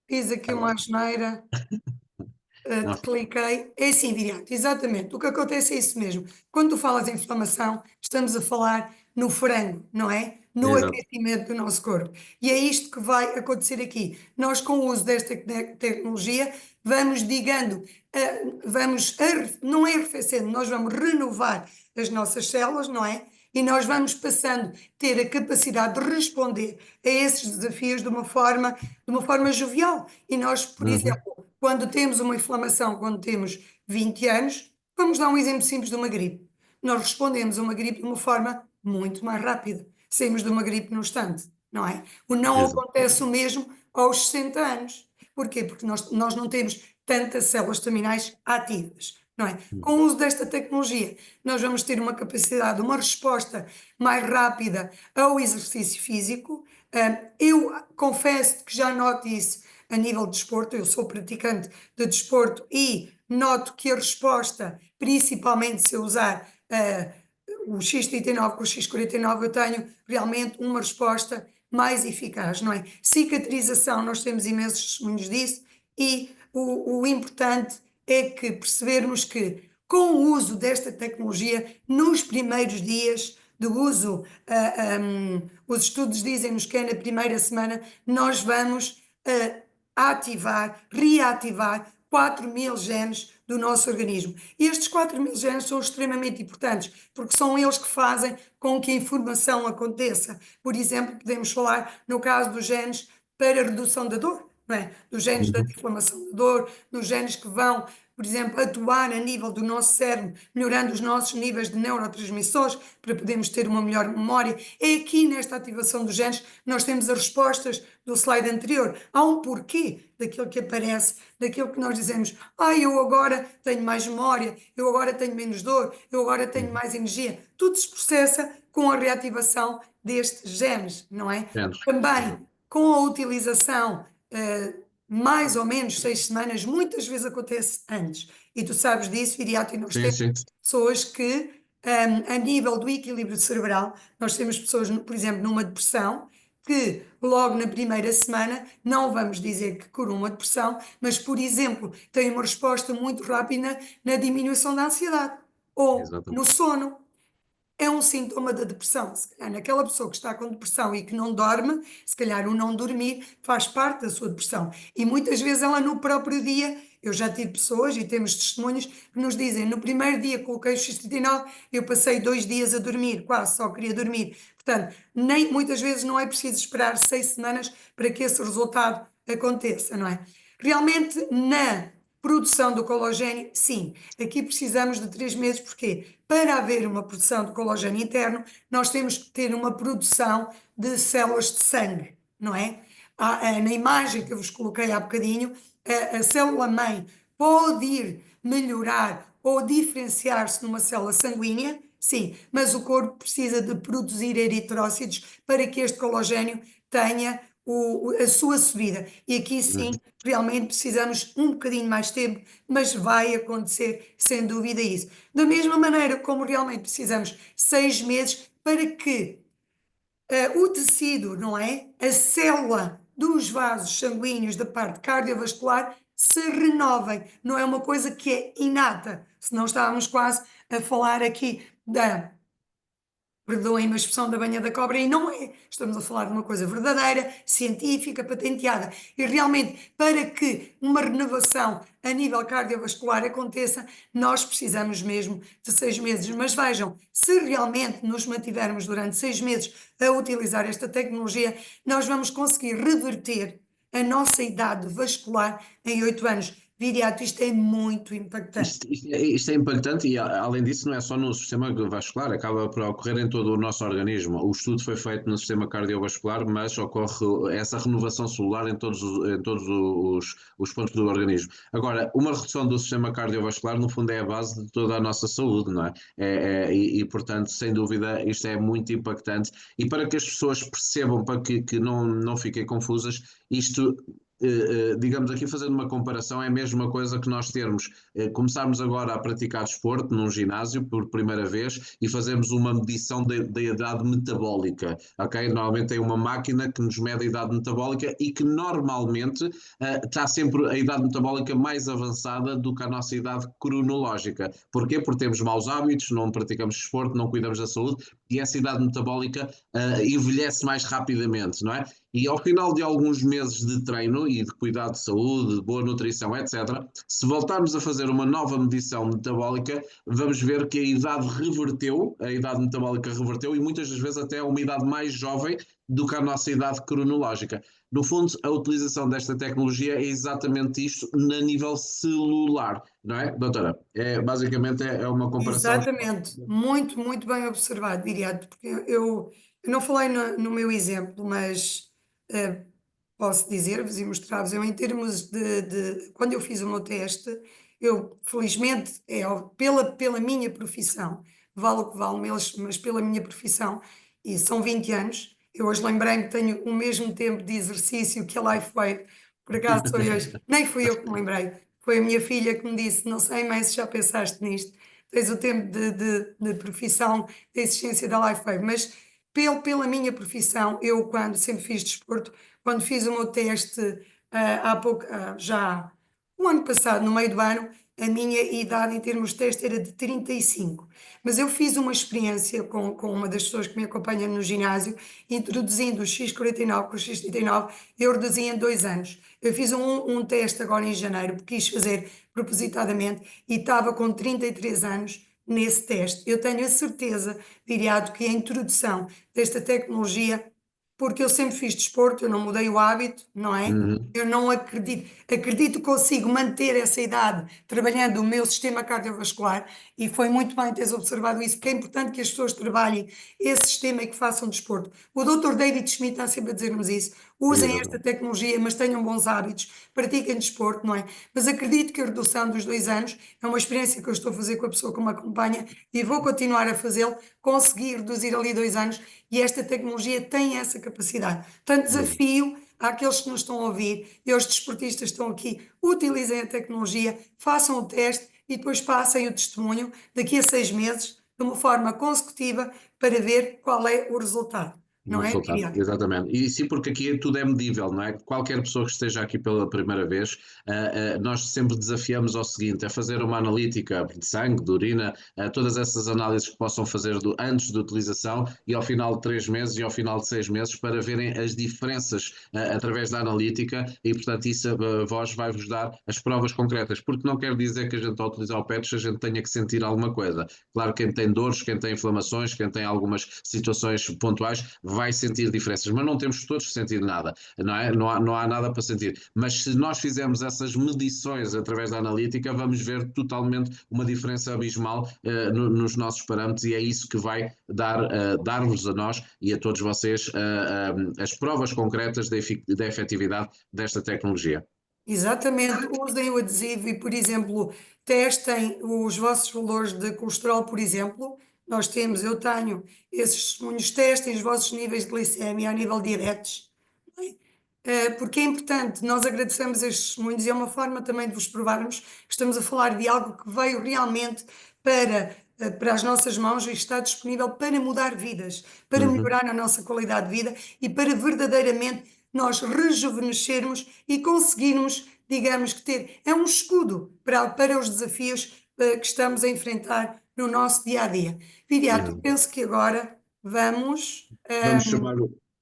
fiz aqui uma asneira, Não. cliquei. É assim, Viriato, exatamente. O que acontece é isso mesmo. Quando tu falas em inflamação, estamos a falar no frango, não é? No Exato. aquecimento do nosso corpo. E é isto que vai acontecer aqui. Nós, com o uso desta tecnologia, vamos, digando, não é arrefecendo, nós vamos renovar as nossas células, não é? E nós vamos passando a ter a capacidade de responder a esses desafios de uma forma jovial. E nós, por exemplo, quando temos uma inflamação, quando temos 20 anos, vamos dar um exemplo simples de uma gripe. Nós respondemos a uma gripe de uma forma muito mais rápida. Saímos de uma gripe no instante, não é? Não Exato. acontece o mesmo aos 60 anos. Porquê? Porque nós não temos tantas células terminais ativas, não é? Com o uso desta tecnologia, nós vamos ter uma capacidade, uma resposta mais rápida ao exercício físico. Eu confesso que já noto isso a nível de desporto, eu sou praticante de desporto e noto que a resposta, principalmente se eu usar o X39 com o X49, eu tenho realmente uma resposta mais eficaz, não é? Cicatrização, nós temos imensos testemunhos disso, e o importante é que percebermos que, com o uso desta tecnologia, nos primeiros dias de uso, os estudos dizem-nos que é na primeira semana, nós vamos ativar, reativar 4.000 genes do nosso organismo. E estes 4.000 genes são extremamente importantes, porque são eles que fazem com que a informação aconteça. Por exemplo, podemos falar no caso dos genes para redução da dor, não é? Dos genes da inflamação da dor, dos genes que vão, por exemplo, atuar a nível do nosso cérebro, melhorando os nossos níveis de neurotransmissores para podermos ter uma melhor memória. É aqui nesta ativação dos genes que nós temos as respostas do slide anterior. Há um porquê daquilo que aparece, daquilo que nós dizemos: eu agora tenho mais memória, eu agora tenho menos dor, eu agora tenho mais energia. Tudo se processa com a reativação destes genes, não é? Também com a utilização mais ou menos 6 semanas, muitas vezes acontece antes, e tu sabes disso, Viriato, e nós temos pessoas que, a nível do equilíbrio cerebral, nós temos pessoas, por exemplo, numa depressão, que logo na primeira semana, não vamos dizer que curam uma depressão, mas, por exemplo, têm uma resposta muito rápida na diminuição da ansiedade, ou no sono. É um sintoma da depressão. Se calhar naquela pessoa que está com depressão e que não dorme, se calhar o não dormir faz parte da sua depressão. E muitas vezes ela no próprio dia, eu já tive pessoas e temos testemunhos que nos dizem: no primeiro dia coloquei o X39, eu passei 2 dias a dormir, quase só queria dormir. Portanto, muitas vezes não é preciso esperar 6 semanas para que esse resultado aconteça, não é? Realmente, na produção do colagênio, sim, aqui precisamos de 3 meses, porque para haver uma produção de colagênio interno, nós temos que ter uma produção de células de sangue, não é? Na imagem que eu vos coloquei há bocadinho, a célula-mãe pode ir melhorar ou diferenciar-se numa célula sanguínea, sim, mas o corpo precisa de produzir eritrócitos para que este colagênio tenha a sua subida. E aqui sim, realmente precisamos um bocadinho mais tempo, mas vai acontecer sem dúvida isso. Da mesma maneira como realmente precisamos 6 meses para que o tecido, não é? A célula dos vasos sanguíneos da parte cardiovascular se renovem. Não é uma coisa que é inata, senão estávamos quase a falar aqui perdoem-me a expressão, da banha da cobra, e não é. Estamos a falar de uma coisa verdadeira, científica, patenteada. E realmente, para que uma renovação a nível cardiovascular aconteça, nós precisamos mesmo de 6 meses. Mas vejam, se realmente nos mantivermos durante 6 meses a utilizar esta tecnologia, nós vamos conseguir reverter a nossa idade vascular em 8 anos. Viriato, isto é muito impactante. Isto é impactante e, além disso, não é só no sistema vascular, acaba por ocorrer em todo o nosso organismo. O estudo foi feito no sistema cardiovascular, mas ocorre essa renovação celular em todos os pontos do organismo. Agora, uma redução do sistema cardiovascular, no fundo, é a base de toda a nossa saúde, não é? Portanto, sem dúvida, isto é muito impactante. E para que as pessoas percebam, para que não fiquem confusas, isto... digamos aqui, fazendo uma comparação, é a mesma coisa que nós começarmos agora a praticar desporto num ginásio por primeira vez e fazermos uma medição da idade metabólica, ok? Normalmente tem uma máquina que nos mede a idade metabólica e que normalmente está sempre a idade metabólica mais avançada do que a nossa idade cronológica. Porquê? Porque temos maus hábitos, não praticamos desporto, não cuidamos da saúde e essa idade metabólica envelhece mais rapidamente, não é? E ao final de alguns meses de treino e de cuidado de saúde, de boa nutrição, etc., se voltarmos a fazer uma nova medição metabólica, vamos ver que a idade metabólica reverteu e muitas das vezes até uma idade mais jovem do que a nossa idade cronológica. No fundo, a utilização desta tecnologia é exatamente isto a nível celular, não é, doutora? Basicamente é uma comparação... Exatamente, muito, muito bem observado, Viriato, porque eu não falei no meu exemplo, mas posso dizer-vos e mostrar-vos, em termos quando eu fiz o meu teste, eu felizmente, pela minha profissão, vale o que vale, mas pela minha profissão, e são 20 anos, eu hoje lembrei-me que tenho o mesmo tempo de exercício que a LifeWave, por acaso foi hoje, nem fui eu que me lembrei, Foi a minha filha que me disse: não sei, mãe, se já pensaste nisto, tens o tempo de profissão, de existência da Lifeway, mas pela minha profissão, eu quando sempre fiz desporto, quando fiz o meu teste há pouco, já o ano passado, no meio do ano, a minha idade em termos de teste era de 35. Mas eu fiz uma experiência com uma das pessoas que me acompanha no ginásio, introduzindo o X49 com o X39, eu reduzi em 2 anos. Eu fiz um teste agora em janeiro, porque quis fazer propositadamente, e estava com 33 anos nesse teste. Eu tenho a certeza, Viriato, que a introdução desta tecnologia, porque eu sempre fiz desporto, eu não mudei o hábito, não é? Uhum. Eu não acredito que consigo manter essa idade trabalhando o meu sistema cardiovascular, e foi muito bem teres observado isso, porque é importante que as pessoas trabalhem esse sistema e que façam desporto. O Dr. David Schmidt está sempre a dizer-nos isso. Usem esta Exatamente. tecnologia, mas tenham bons hábitos, pratiquem desporto, não é? Mas acredito que a redução dos 2 anos é uma experiência que eu estou a fazer com a pessoa que me acompanha e vou continuar a fazê-lo, conseguir reduzir ali 2 anos, e esta tecnologia tem essa capacidade. Portanto, desafio àqueles que nos estão a ouvir e aos desportistas que estão aqui, utilizem a tecnologia, façam o teste e depois passem o testemunho daqui a 6 meses, de uma forma consecutiva, para ver qual é o resultado. No Não é, resultado, Miriam? exatamente. E sim, porque aqui tudo é medível, não é? Qualquer pessoa que esteja aqui pela primeira vez, nós sempre desafiamos ao seguinte: a fazer uma analítica de sangue, de urina, todas essas análises que possam fazer antes da utilização e ao final de 3 meses e ao final de 6 meses, para verem as diferenças através da analítica, e portanto isso a vós vai-vos dar as provas concretas, porque não quer dizer que a gente, ao utilizar o PETS, a gente tenha que sentir alguma coisa. Claro, quem tem dores, quem tem inflamações, quem tem algumas situações pontuais, vai sentir diferenças, mas não temos todos sentir nada, não é? Não há nada para sentir. Mas se nós fizermos essas medições através da analítica, vamos ver totalmente uma diferença abismal nos nossos parâmetros, e é isso que vai dar-vos a nós e a todos vocês as provas concretas da efetividade desta tecnologia. Exatamente, usem o adesivo e, por exemplo, testem os vossos valores de colesterol, por exemplo. Eu tenho esses testemunhos, testem os vossos níveis de glicemia a nível de diabetes, não é? Porque é importante, nós agradecemos estes testemunhos e é uma forma também de vos provarmos que estamos a falar de algo que veio realmente para as nossas mãos e está disponível para mudar vidas, para Uhum. melhorar a nossa qualidade de vida e para verdadeiramente nós rejuvenescermos e conseguirmos, digamos que ter, é um escudo para os desafios que estamos a enfrentar no nosso dia a dia. Viriato, Exato. penso que agora vamos. Vamos chamar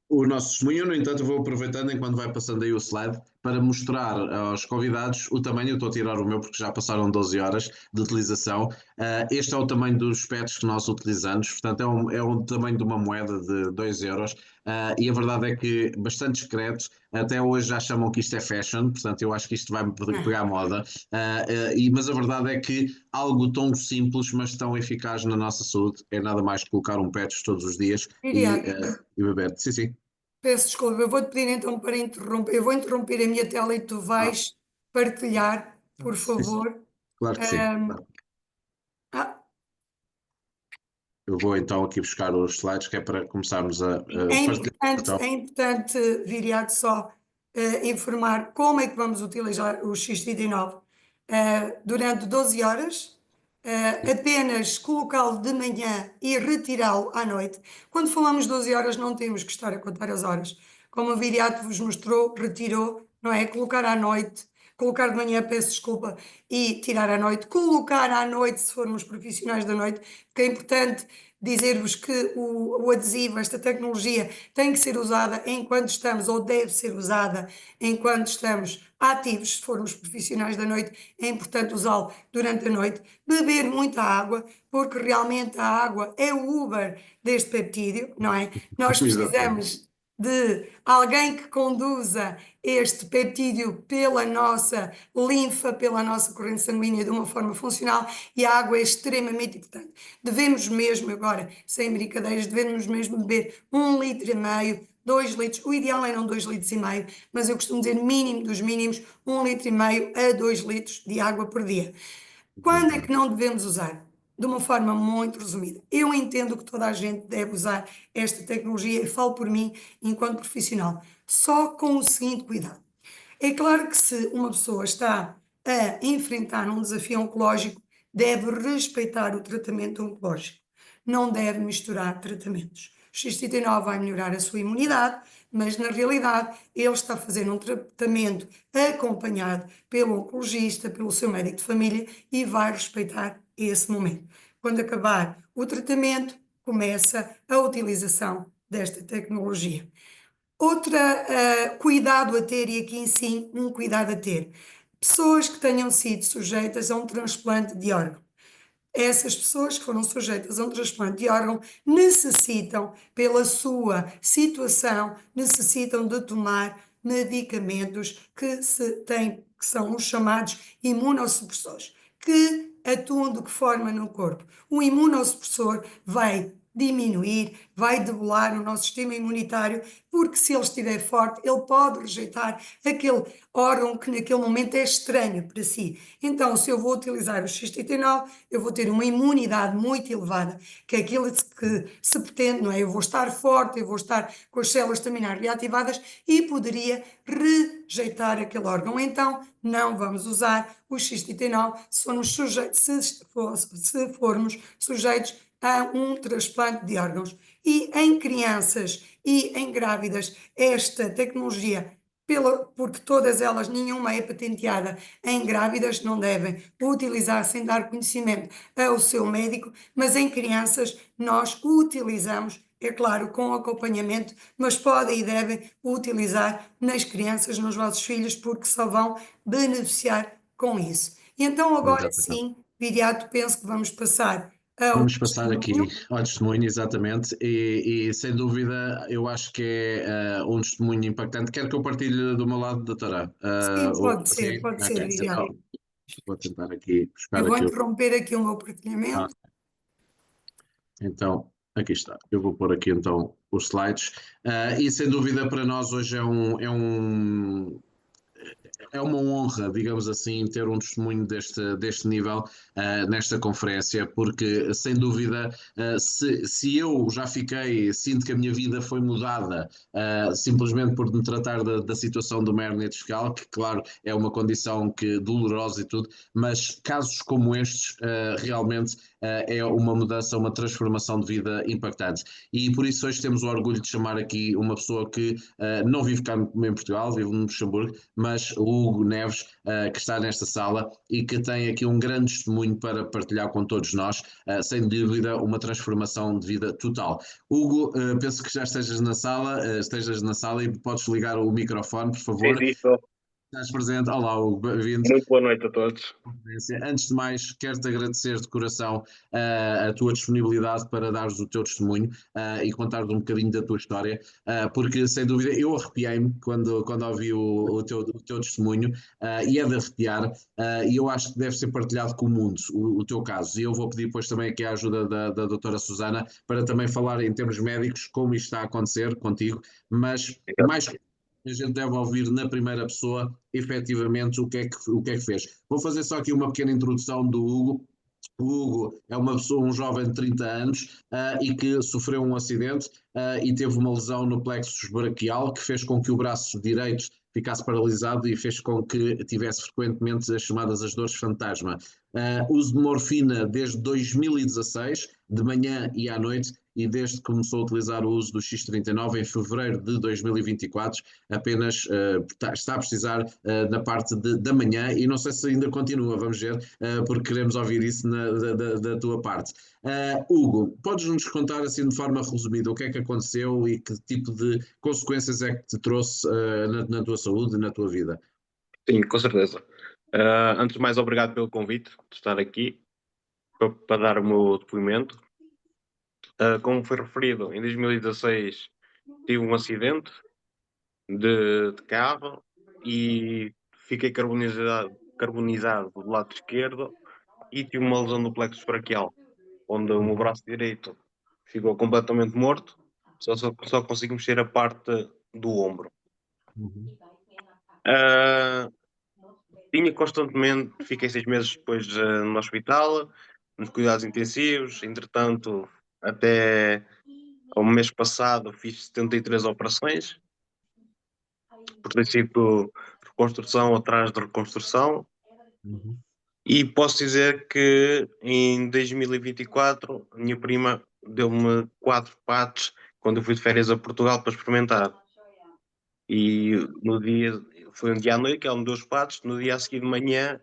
o nosso testemunho. No entanto, vou aproveitando enquanto vai passando aí o slide para mostrar aos convidados o tamanho. Eu estou a tirar o meu porque já passaram 12 horas de utilização. Este é o tamanho dos PETs que nós utilizamos, portanto é um tamanho de uma moeda de 2 euros. E a verdade é que bastante discreto. Até hoje já chamam que isto é fashion, portanto eu acho que isto vai pegar moda. Mas a verdade é que algo tão simples, mas tão eficaz na nossa saúde, é nada mais que colocar um PETs todos os dias e beber. Sim, sim. Peço desculpa, eu vou-te pedir então para interromper. Eu vou interromper a minha tela e tu Ah, vais partilhar, por sim, sim. favor. Claro que sim. Ahm, ah, Eu vou então aqui buscar os slides, que é para começarmos a partilhar. Então, é importante, Viriato, só informar como é que vamos utilizar o X39. Durante 12 horas, apenas colocá-lo de manhã e retirá-lo à noite. Quando falamos 12 horas, não temos que estar a contar as horas. Como o Viriato vos mostrou, retirou, não é? Colocar à noite, colocar de manhã, peço desculpa, e tirar à noite, colocar à noite, se formos profissionais da noite, porque é importante dizer-vos que o adesivo, esta tecnologia, tem que ser usada enquanto estamos, ou deve ser usada enquanto estamos ativos. Se formos profissionais da noite, é importante usá-lo durante a noite. Beber muita água, porque realmente a água é o Uber deste peptídeo, não é? Nós exatamente. precisamos de alguém que conduza este peptídeo pela nossa linfa, pela nossa corrente sanguínea de uma forma funcional, e a água é extremamente importante. Devemos mesmo, agora, sem brincadeiras, devemos mesmo beber 1,5 litro, 2 litros, o ideal é não 2,5 litros, mas eu costumo dizer mínimo dos mínimos, 1,5 litro a 2 litros de água por dia. Quando é que não devemos usar? De uma forma muito resumida. Eu entendo que toda a gente deve usar esta tecnologia e falo por mim enquanto profissional, só com o seguinte cuidado. É claro que se uma pessoa está a enfrentar um desafio oncológico deve respeitar o tratamento oncológico, não deve misturar tratamentos. O X39 vai melhorar a sua imunidade, mas na realidade ele está a fazer um tratamento acompanhado pelo oncologista, pelo seu médico de família e vai respeitar esse momento. Quando acabar o tratamento, começa a utilização desta tecnologia. Outra cuidado a ter, e aqui sim um cuidado a ter, pessoas que tenham sido sujeitas a um transplante de órgão. Essas pessoas que foram sujeitas a um transplante de órgão necessitam, pela sua situação, necessitam de tomar medicamentos que são os chamados imunossupressores, que atuam de que forma no corpo? O imunossupressor vai diminuir, vai debelar o nosso sistema imunitário, porque se ele estiver forte, ele pode rejeitar aquele órgão que naquele momento é estranho para si. Então, se eu vou utilizar o X39, eu vou ter uma imunidade muito elevada, que é aquilo que se pretende, não é? Eu vou estar forte, eu vou estar com as células terminais reativadas e poderia rejeitar aquele órgão. Então, não vamos usar o X39 se formos sujeitos a um transplante de órgãos. E em crianças e em grávidas, esta tecnologia, porque todas elas, nenhuma é patenteada, em grávidas não devem utilizar sem dar conhecimento ao seu médico, mas em crianças nós o utilizamos, é claro, com acompanhamento, mas podem e devem utilizar nas crianças, nos vossos filhos, porque só vão beneficiar com isso. E então agora Exatamente. sim, Viriato, penso que vamos passar ao Vamos passar aqui testemunho. ao testemunho, exatamente, e sem dúvida eu acho que é um testemunho impactante. Quero que eu partilhe do meu lado, doutora? Sim, Sim? pode ser, Ok, Viriato. então vou tentar aqui Eu buscar vou aqui. interromper aqui o meu Ah, partilhamento. então, aqui está. Eu vou pôr aqui então os slides. E sem dúvida para nós hoje é uma honra, digamos assim, ter um testemunho deste nível nesta conferência, porque sem dúvida, se eu já sinto que a minha vida foi mudada simplesmente por me tratar da situação do hérnia discal, que claro é uma condição dolorosa e tudo, mas casos como estes realmente é uma mudança, uma transformação de vida impactante. E por isso hoje temos o orgulho de chamar aqui uma pessoa que não vive cá em Portugal, vive no Luxemburgo, mas o Hugo Neves, que está nesta sala e que tem aqui um grande testemunho para partilhar com todos nós, sem dúvida uma transformação de vida total. Hugo, penso que já estejas na sala e podes ligar o microfone, por Sim, favor. sim, estou. Estás presente. Olá, Hugo, bem-vindo. Muito boa noite a todos. Antes de mais, quero-te agradecer de coração a tua disponibilidade para dares o teu testemunho e contares um bocadinho da tua história, porque sem dúvida eu arrepiei-me quando ouvi o teu testemunho e é de arrepiar, e eu acho que deve ser partilhado com o mundo, o teu caso. E eu vou pedir depois também aqui a ajuda da doutora Susana para também falar em termos médicos como isto está a acontecer contigo, mas mais a gente deve ouvir na primeira pessoa, efetivamente, o que é que fez. Vou fazer só aqui uma pequena introdução do Hugo. O Hugo é uma pessoa, um jovem de 30 anos e que sofreu um acidente e teve uma lesão no plexus braquial que fez com que o braço direito ficasse paralisado e fez com que tivesse frequentemente as chamadas as dores fantasma. Uso de morfina desde 2016, de manhã e à noite, e desde que começou a utilizar o uso do X39 em fevereiro de 2024, apenas está a precisar na parte da manhã, e não sei se ainda continua, vamos ver, porque queremos ouvir isso da tua parte. Hugo, podes-nos contar assim de forma resumida o que é que aconteceu e que tipo de consequências é que te trouxe na tua saúde e na tua vida? Sim, com certeza. Antes de mais, obrigado pelo convite de estar aqui para dar o meu depoimento. Como foi referido, em 2016 tive um acidente de carro e fiquei carbonizado do lado esquerdo e tive uma lesão no plexo braquial, onde o meu braço direito ficou completamente morto, só consigo mexer a parte do ombro. Uhum. Uh, fiquei 6 meses depois no hospital, nos cuidados intensivos. Entretanto, até ao mês passado fiz 73 operações, por ter sido reconstrução atrás de reconstrução. Uhum. E posso dizer que em 2024 a minha prima deu-me 4 pates quando eu fui de férias a Portugal para experimentar. E no dia, foi um dia à noite que ela me deu os patos, no dia a seguir de manhã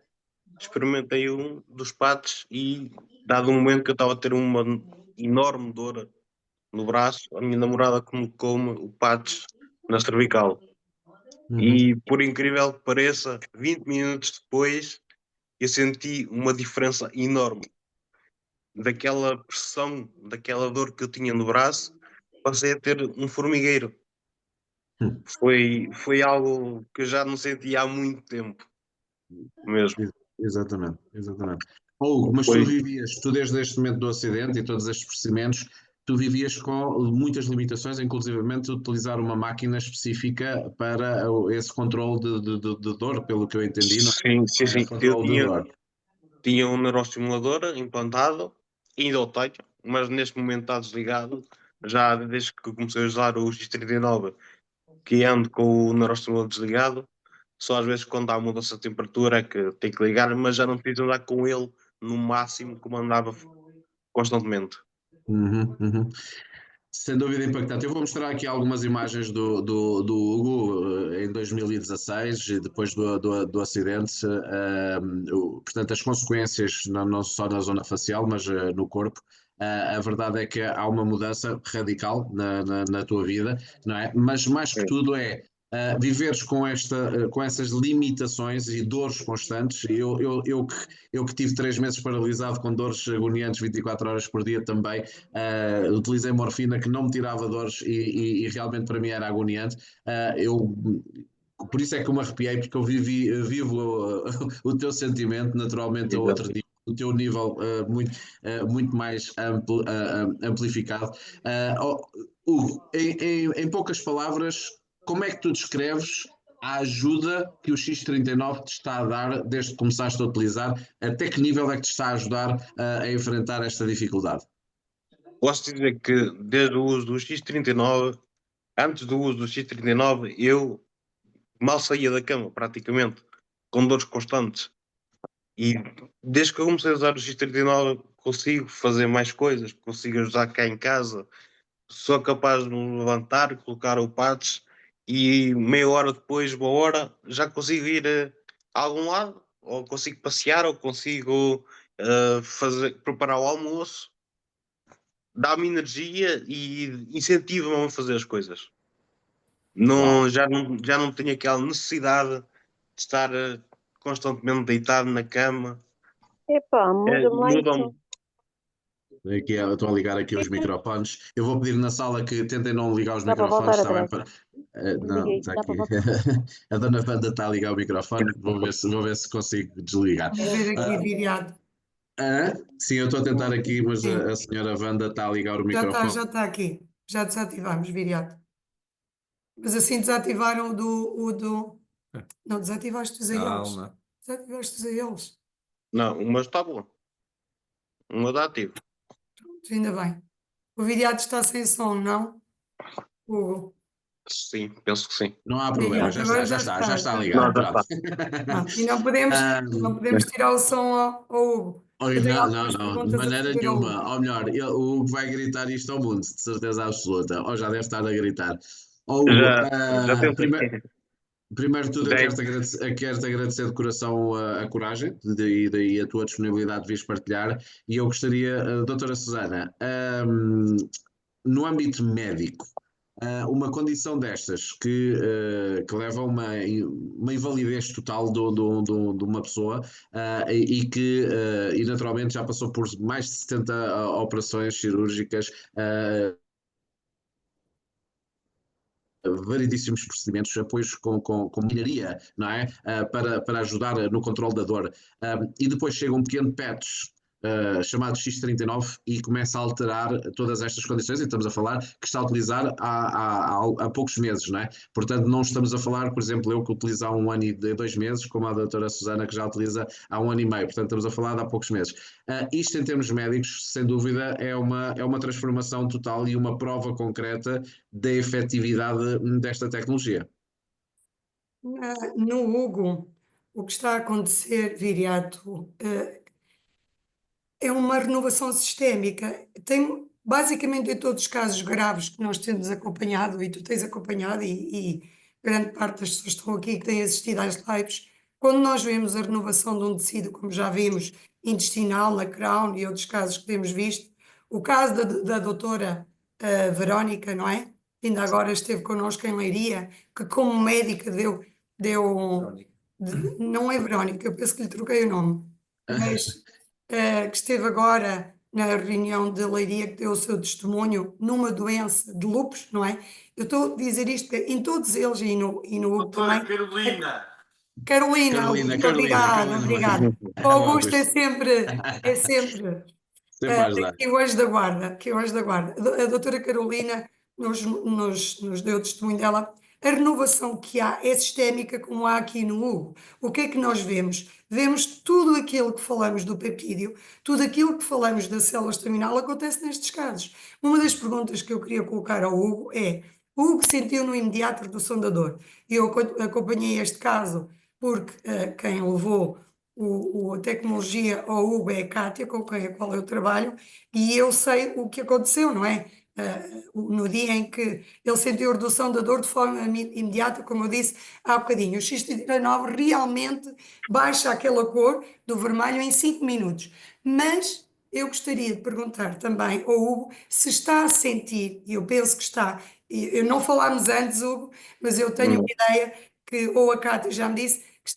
experimentei um dos patos e, dado um momento que eu estava a ter uma enorme dor no braço, a minha namorada colocou-me o patos na cervical. Uhum. E, por incrível que pareça, 20 minutos depois eu senti uma diferença enorme. Daquela pressão, daquela dor que eu tinha no braço, passei a ter um formigueiro. Hum. Foi algo que eu já não sentia há muito tempo mesmo. Exatamente, exatamente. Hugo, mas Foi, tu desde este momento do acidente e todos estes procedimentos, tu vivias com muitas limitações, inclusivamente utilizar uma máquina específica para esse controle de dor, pelo que eu entendi, não sim, sim, é? sim. Esse controle de dor. Tinha um neuroestimulador implantado, ainda o tenho, mas neste momento está desligado. Já desde que comecei a usar o X39, que ando com o neuroestimulador desligado, só às vezes quando há mudança de temperatura é que tenho que ligar, mas já não preciso andar com ele no máximo como andava constantemente. Uhum, uhum. Sem dúvida impactante. Eu vou mostrar aqui algumas imagens do Hugo em 2016, e depois do acidente. Portanto, as consequências, não só na zona facial, mas no corpo. A verdade é que há uma mudança radical na tua vida, não é? Mas mais que Sim. tudo viveres com essas limitações e dores constantes. Eu que tive 3 meses paralisado com dores agoniantes 24 horas por dia também. Utilizei morfina que não me tirava dores e realmente para mim era agoniante. Por isso é que eu me arrepiei, porque eu vivo o teu sentimento, naturalmente a outro Exato. nível, o teu nível muito mais amplificado. Hugo, em poucas palavras, como é que tu descreves a ajuda que o X39 te está a dar desde que começaste a utilizar? Até que nível é que te está a ajudar a enfrentar esta dificuldade? Posso dizer que desde o uso do X39, antes do uso do X39, eu mal saía da cama, praticamente, com dores constantes. E desde que eu comecei a usar o X39, consigo fazer mais coisas, consigo ajudar cá em casa, sou capaz de me levantar, colocar o patch e meia hora depois, uma hora, já consigo ir a algum lado, ou consigo passear, ou consigo preparar o almoço, dá-me energia e incentiva-me a fazer as coisas. Uau! Não, já não tenho aquela necessidade de estar constantemente deitado na cama. Epá, muda-me lá Mudam-me. isso. Aqui, eu estou a ligar aqui os microfones. Eu vou pedir na sala que tentem não ligar os Dá para microfones, voltar está bem? atrás. Não, Desliguei. está Dá para aqui. voltar. A dona Wanda está a ligar o microfone. Vou ver se consigo desligar. Vamos ver aqui viriado. Sim, eu estou a tentar aqui, mas Sim, a senhora Wanda está a ligar o microfone. já está aqui. Já desativamos viriado. Mas assim desativaram o do. Não, desativaste-os a eles. Calma. Desativaste-os a eles. Não, mas está bom. Uma dá ativo. Ainda bem. O viriado está sem som, não? Hugo. Sim, penso que sim. Não há problema, Viriado, agora já está já ligado. Não, já está. Pronto. está. Pronto. E Ah, não podemos tirar o som ao Hugo. Eu tenho algumas não, de perguntas a maneira fazer ao Hugo. nenhuma. Ou melhor, o Hugo vai gritar isto ao mundo, de certeza absoluta. Ou já deve estar a gritar. Hugo, Já tentei. primeiro de tudo, eu Já, quero-te agradecer de coração a coragem e daí a tua disponibilidade de vires partilhar. E eu gostaria, doutora Susana, no âmbito médico, uma condição destas que leva a uma invalidez total de uma pessoa e naturalmente já passou por mais de 70 operações cirúrgicas, variedíssimos procedimentos, apoios com milharia, não é? Para ajudar no controle da dor. E depois chega um pequeno patch chamado X39 e começa a alterar todas estas condições, e estamos a falar que está a utilizar há poucos meses, não é? Portanto, não estamos a falar, por exemplo, eu que utilizo há 1 ano e 2 meses, como a doutora Susana que já utiliza há 1 ano e meio, portanto estamos a falar de há poucos meses. Isto em termos médicos, sem dúvida, é uma transformação total e uma prova concreta da efetividade desta tecnologia. No Hugo, o que está a acontecer, Viriato, é uma renovação sistémica. Tem, basicamente, em todos os casos graves que nós temos acompanhado, e tu tens acompanhado, e grande parte das pessoas que estão aqui que têm assistido às lives, quando nós vemos a renovação de um tecido, como já vimos, intestinal, na Crown e outros casos que temos visto, o caso da doutora Verónica, não é? Ainda agora esteve connosco em Leiria, que como médica não é Verónica, eu penso que lhe troquei o nome, mas que esteve agora na reunião de Leiria, que deu o seu testemunho numa doença de lúpus, não é? Eu estou a dizer isto porque em todos eles e no Hugo também. Carolina. Carolina, Augusto, obrigada, obrigada. O Augusto é sempre Sempre a ajudar. que o anjo da guarda, que o anjo da guarda. A doutora Carolina nos deu o testemunho dela. A renovação que há é sistémica, como há aqui no Hugo. O que é que nós vemos? Vemos tudo aquilo que falamos do peptídeo, tudo aquilo que falamos da célula estaminal acontece nestes casos. Uma das perguntas que eu queria colocar ao Hugo é: o Hugo sentiu no imediato redução da dor? Eu acompanhei este caso porque quem levou a tecnologia ao Hugo é a Cátia, com a qual eu trabalho, e eu sei o que aconteceu, não é? No dia em que ele sentiu a redução da dor de forma imediata, como eu disse há bocadinho, o X39 realmente baixa aquela cor do vermelho em 5 minutos. Mas eu gostaria de perguntar também ao Hugo se está a sentir, e eu penso que está, eu não falámos antes, Hugo, mas eu tenho uma ideia que, ou a Cátia já me disse, que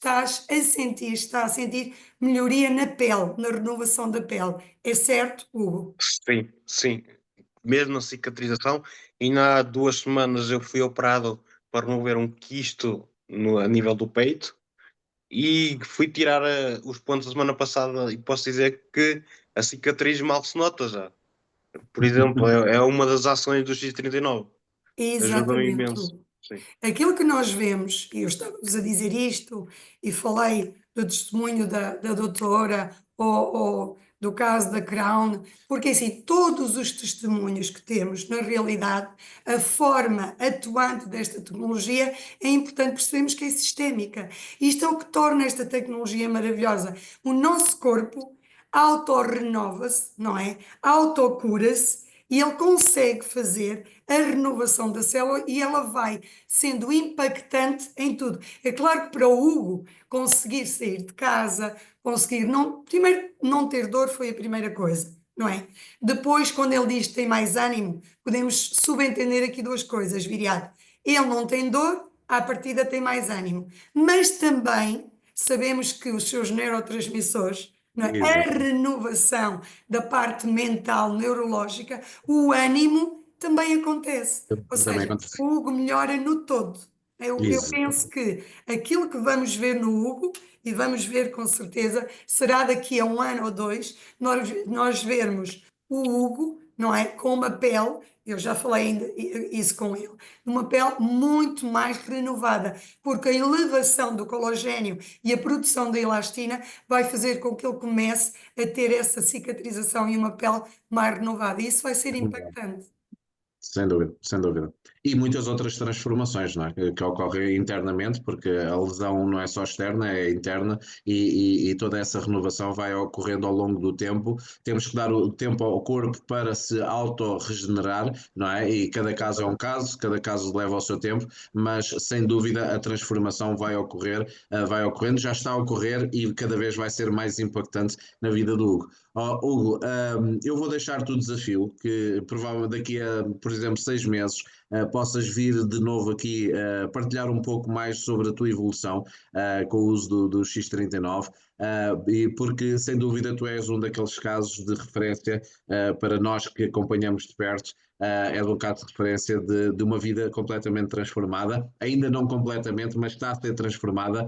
está a sentir melhoria na pele, na renovação da pele. É certo, Hugo? Sim, sim. Mesmo a cicatrização, e há 2 semanas eu fui operado para remover um quisto a nível do peito e fui tirar os pontos a semana passada e posso dizer que a cicatriz mal se nota já. Por exemplo, é uma das ações do X39. Ajuda-me Exatamente, imenso. Hugo. Sim. Aquilo que nós vemos, e eu estava-vos a dizer isto, e falei do testemunho da doutora ou do caso da Crown, porque assim, todos os testemunhos que temos, na realidade, a forma atuante desta tecnologia, é importante percebermos que é sistémica. Isto é o que torna esta tecnologia maravilhosa. O nosso corpo autorrenova-se, não é? Autocura-se e ele consegue fazer a renovação da célula e ela vai sendo impactante em tudo. É claro que para o Hugo conseguir sair de casa, conseguir não, primeiro não ter dor foi a primeira coisa, não é? Depois, quando ele diz que tem mais ânimo, podemos subentender aqui duas coisas, Viriato. Ele não tem dor, à partida tem mais ânimo, mas também sabemos que os seus neurotransmissores, não é? A renovação da parte mental, neurológica, o ânimo também acontece. Ou Também seja, acontece. o Hugo melhora no todo. Eu Isso. penso que aquilo que vamos ver no Hugo, e vamos ver com certeza, será daqui a 1 ano ou 2, nós vermos o Hugo, não é? Com uma pele, eu já falei ainda isso com ele, uma pele muito mais renovada, porque a elevação do colagênio e a produção da elastina vai fazer com que ele comece a ter essa cicatrização e uma pele mais renovada. E isso vai ser impactante. Sem dúvida, sem dúvida. E muitas outras transformações, não é? Que ocorrem internamente, porque a lesão não é só externa, é interna, e toda essa renovação vai ocorrendo ao longo do tempo. Temos que dar o tempo ao corpo para se auto-regenerar, não é? E cada caso é um caso, cada caso leva o seu tempo, mas sem dúvida a transformação vai ocorrer, vai ocorrendo, já está a ocorrer e cada vez vai ser mais impactante na vida do Hugo. Hugo, eu vou deixar-te o desafio que provavelmente daqui a, por exemplo, 6 meses possas vir de novo aqui partilhar um pouco mais sobre a tua evolução com o uso do X39, e porque sem dúvida tu és um daqueles casos de referência para nós que acompanhamos de perto. És um caso de referência de uma vida completamente transformada, ainda não completamente, mas está a ser transformada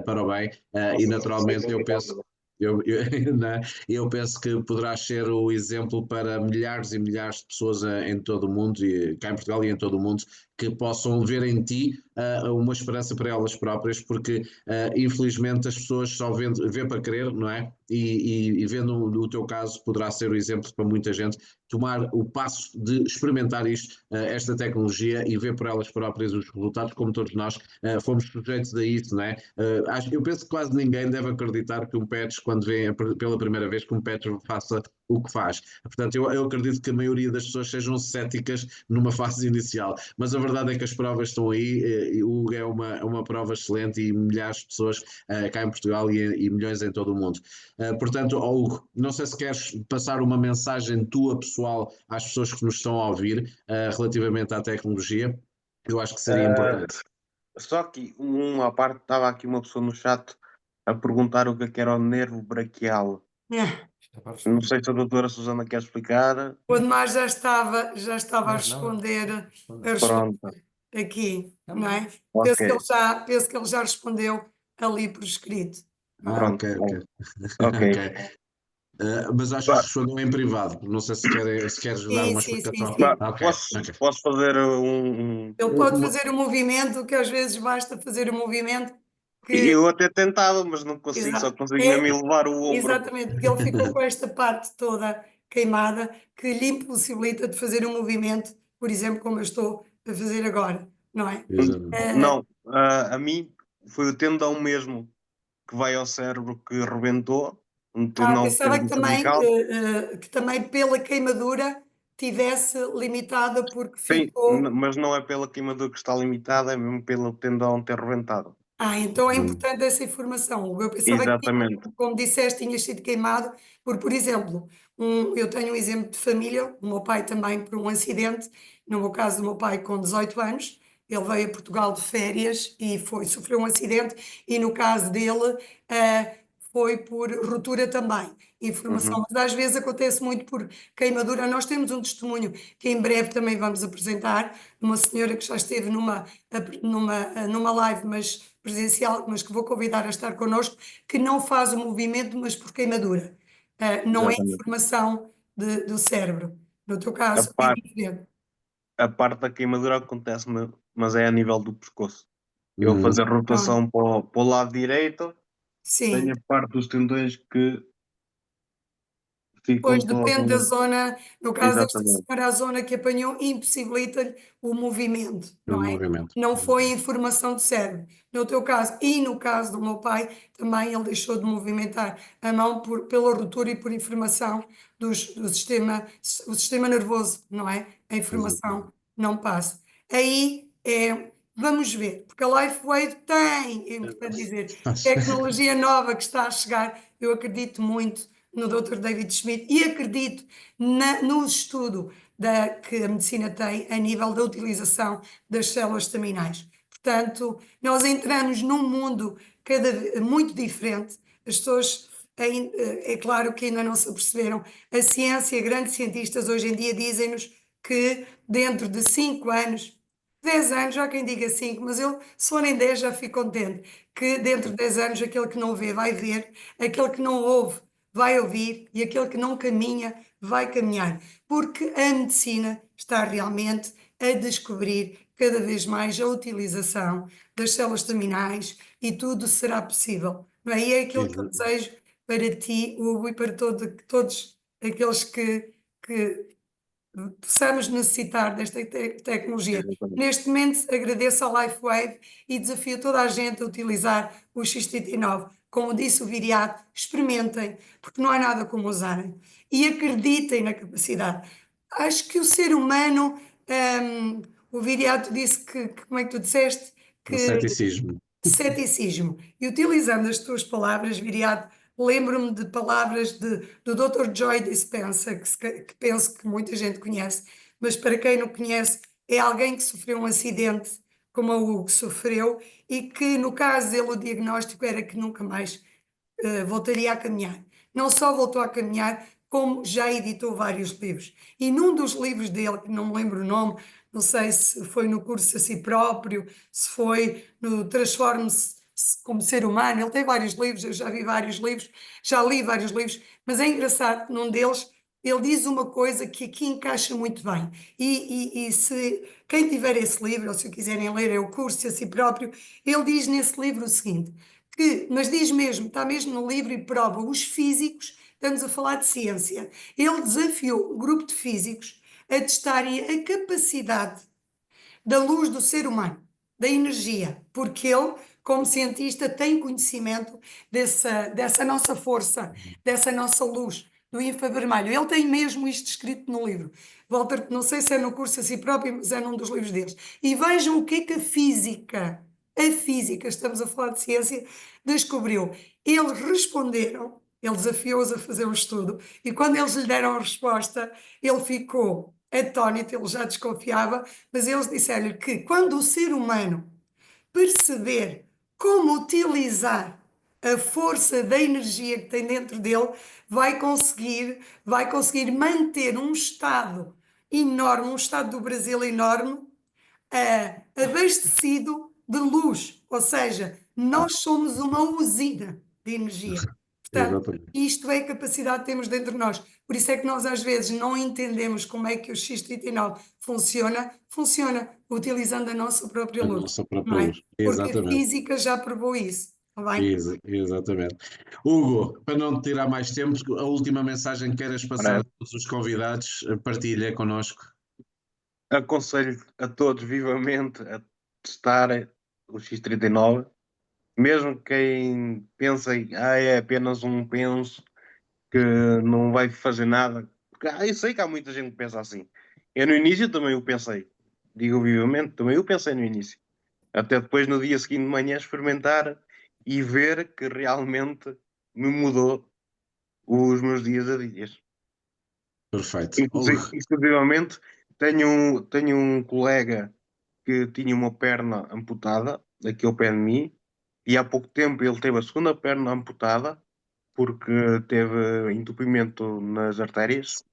para o bem, e naturalmente eu penso né? Eu penso que poderás ser o exemplo para milhares e milhares de pessoas em todo o mundo, e cá em Portugal e em todo o mundo, que possam ver em ti uma esperança para elas próprias, porque infelizmente as pessoas só vê para crer, não é? E vendo o teu caso, poderá ser o exemplo para muita gente tomar o passo de experimentar isto, esta tecnologia, e ver por elas próprias os resultados, como todos nós fomos sujeitos a isso, não é? Eu penso que quase ninguém deve acreditar que um Petros, quando vê pela primeira vez, que um Petros faça o que faz. Portanto, eu acredito que a maioria das pessoas sejam céticas numa fase inicial, mas a verdade é que as provas estão aí, e o Hugo é uma prova excelente, e milhares de pessoas cá em Portugal e milhões em todo o mundo. Portanto, Hugo, não sei se queres passar uma mensagem tua pessoal às pessoas que nos estão a ouvir relativamente à tecnologia. Eu acho que seria importante. Só que uma parte, estava aqui uma pessoa no chat a perguntar o que era o nervo braquial. Não sei se a doutora Susana quer explicar. O Ademar já estava a Mas não, responder Pronto, aqui, não é? ok. Penso que ele já respondeu ali por escrito. Pronto, Ok. ok. Mas acho que respondeu em privado. Não sei se queres dar uma Sim. explicação. Ok. Posso fazer um. Ele pode fazer o movimento, que às vezes basta fazer o movimento que Eu até tentava, mas não consigo, só consigo mesmo elevar o ombro. exatamente, porque ele ficou com esta parte toda queimada que lhe impossibilita de fazer um movimento, por exemplo, como eu estou a fazer agora, não é? Exatamente. Não, a mim foi o tendão mesmo que vai ao cérebro que rebentou, um tendão Pensava cervical. que também pela queimadura tivesse limitada porque Sim, ficou. mas não é pela queimadura que está limitada, é mesmo pelo tendão ter rebentado. Então é importante essa informação. Eu pensava que, Exatamente. como disseste, tinhas sido queimado, porque, por exemplo, eu tenho um exemplo de família, o meu pai também por um acidente, no meu caso, o meu pai com 18 anos, ele veio a Portugal de férias e sofreu um acidente, e no caso dele, foi por ruptura também, informação, mas às vezes acontece muito por queimadura. Nós temos um testemunho que em breve também vamos apresentar, uma senhora que já esteve numa live, mas presencial, mas que vou convidar a estar connosco, que não faz o movimento, mas por queimadura. Não é Exatamente. informação do cérebro. No teu A caso, é parte, diferente. a parte da queimadura acontece, mas é a nível do pescoço. Eu vou fazer rotação para o lado direito, Sim. tenho a parte dos tendões que ficam Pois depende da zona, no caso desta Exatamente. senhora, a zona que apanhou impossibilita-lhe o movimento, O não é? movimento. Não foi informação do cérebro. No teu caso e no caso do meu pai, também ele deixou de movimentar a mão pela ruptura e por informação do sistema, o sistema nervoso, não é? A informação não passa. Aí vamos ver, porque a LifeWave tem, é importante dizer, tecnologia nova que está a chegar, eu acredito muito no Dr. David Schmidt e acredito no estudo que a medicina tem a nível da utilização das células estaminais. Portanto, nós entramos num mundo muito diferente. As pessoas, é claro que ainda não se aperceberam, a ciência, grandes cientistas hoje em dia dizem-nos que dentro de 5 anos, 10 anos, já quem diga 5, mas eu, se forem 10 já fico contente, que dentro de 10 anos aquele que não vê vai ver, aquele que não ouve vai ouvir e aquele que não caminha vai caminhar, porque a medicina está realmente a descobrir cada vez mais a utilização das células staminais e tudo será possível. Não é? E é aquilo que eu desejo para ti, Hugo, e para todos aqueles que possamos necessitar desta tecnologia. Exatamente. Neste momento, agradeço à LifeWave e desafio toda a gente a utilizar o X39. Como disse o Viriato, experimentem, porque não há nada como usarem. E acreditem na capacidade. Acho que o ser humano, o Viriato disse como é que tu disseste? O ceticismo. Ceticismo. E utilizando as tuas palavras, Viriato, lembro-me de palavras do Dr. Joy Dispenza, que penso que muita gente conhece, mas para quem não conhece, é alguém que sofreu um acidente, como o Hugo sofreu, e que no caso dele o diagnóstico era que nunca mais voltaria a caminhar. Não só voltou a caminhar, como já editou vários livros. E num dos livros dele, que não me lembro o nome, não sei se foi no curso a si próprio, se foi no Transforme-se como ser humano. Ele tem vários livros, eu já vi vários livros, já li vários livros, mas é engraçado que num deles ele diz uma coisa que aqui encaixa muito bem. E se quem tiver esse livro, ou se o quiserem ler, é o Curso a Si Próprio, ele diz nesse livro o seguinte, mas diz mesmo, está mesmo no livro e prova, os físicos, estamos a falar de ciência, ele desafiou um grupo de físicos a testarem a capacidade da luz do ser humano, da energia, porque ele, como cientista, tem conhecimento dessa nossa força, dessa nossa luz, do infravermelho. Ele tem mesmo isto escrito no livro. Walter, não sei se é no Curso a Si Próprio, mas é num dos livros deles. E vejam o que é que a física, estamos a falar de ciência, descobriu. Eles responderam, ele desafiou-os a fazer um estudo, e quando eles lhe deram a resposta, ele ficou atónito, ele já desconfiava, mas eles disseram-lhe que quando o ser humano perceber como utilizar a força da energia que tem dentro dele, vai conseguir manter um estado enorme, um estado do Brasil enorme, abastecido de luz, ou seja, nós somos uma usina de energia. Portanto, Exatamente. isto é a capacidade que temos dentro de nós. Por isso é que nós às vezes não entendemos como é que o X39 funciona utilizando a nossa própria A luz, nossa não própria é? luz. Porque a Exatamente. física já provou isso, está bem? Exatamente. Hugo, para não te tirar mais tempo, a última mensagem que queiras passar a Ora, todos os convidados, partilha connosco. aconselho a todos vivamente a testar o X39, mesmo quem pensa é apenas um penso que não vai fazer nada. Porque eu sei que há muita gente que pensa assim. Eu no início também o pensei. Digo vivamente, também o pensei no início. Até depois no dia seguinte de manhã experimentar e ver que realmente me mudou os meus dias a dias. Perfeito. Hugo, Inclusivamente, tenho um colega que tinha uma perna amputada, aqui ao pé de mim, e há pouco tempo ele teve a segunda perna amputada porque teve entupimento nas artérias,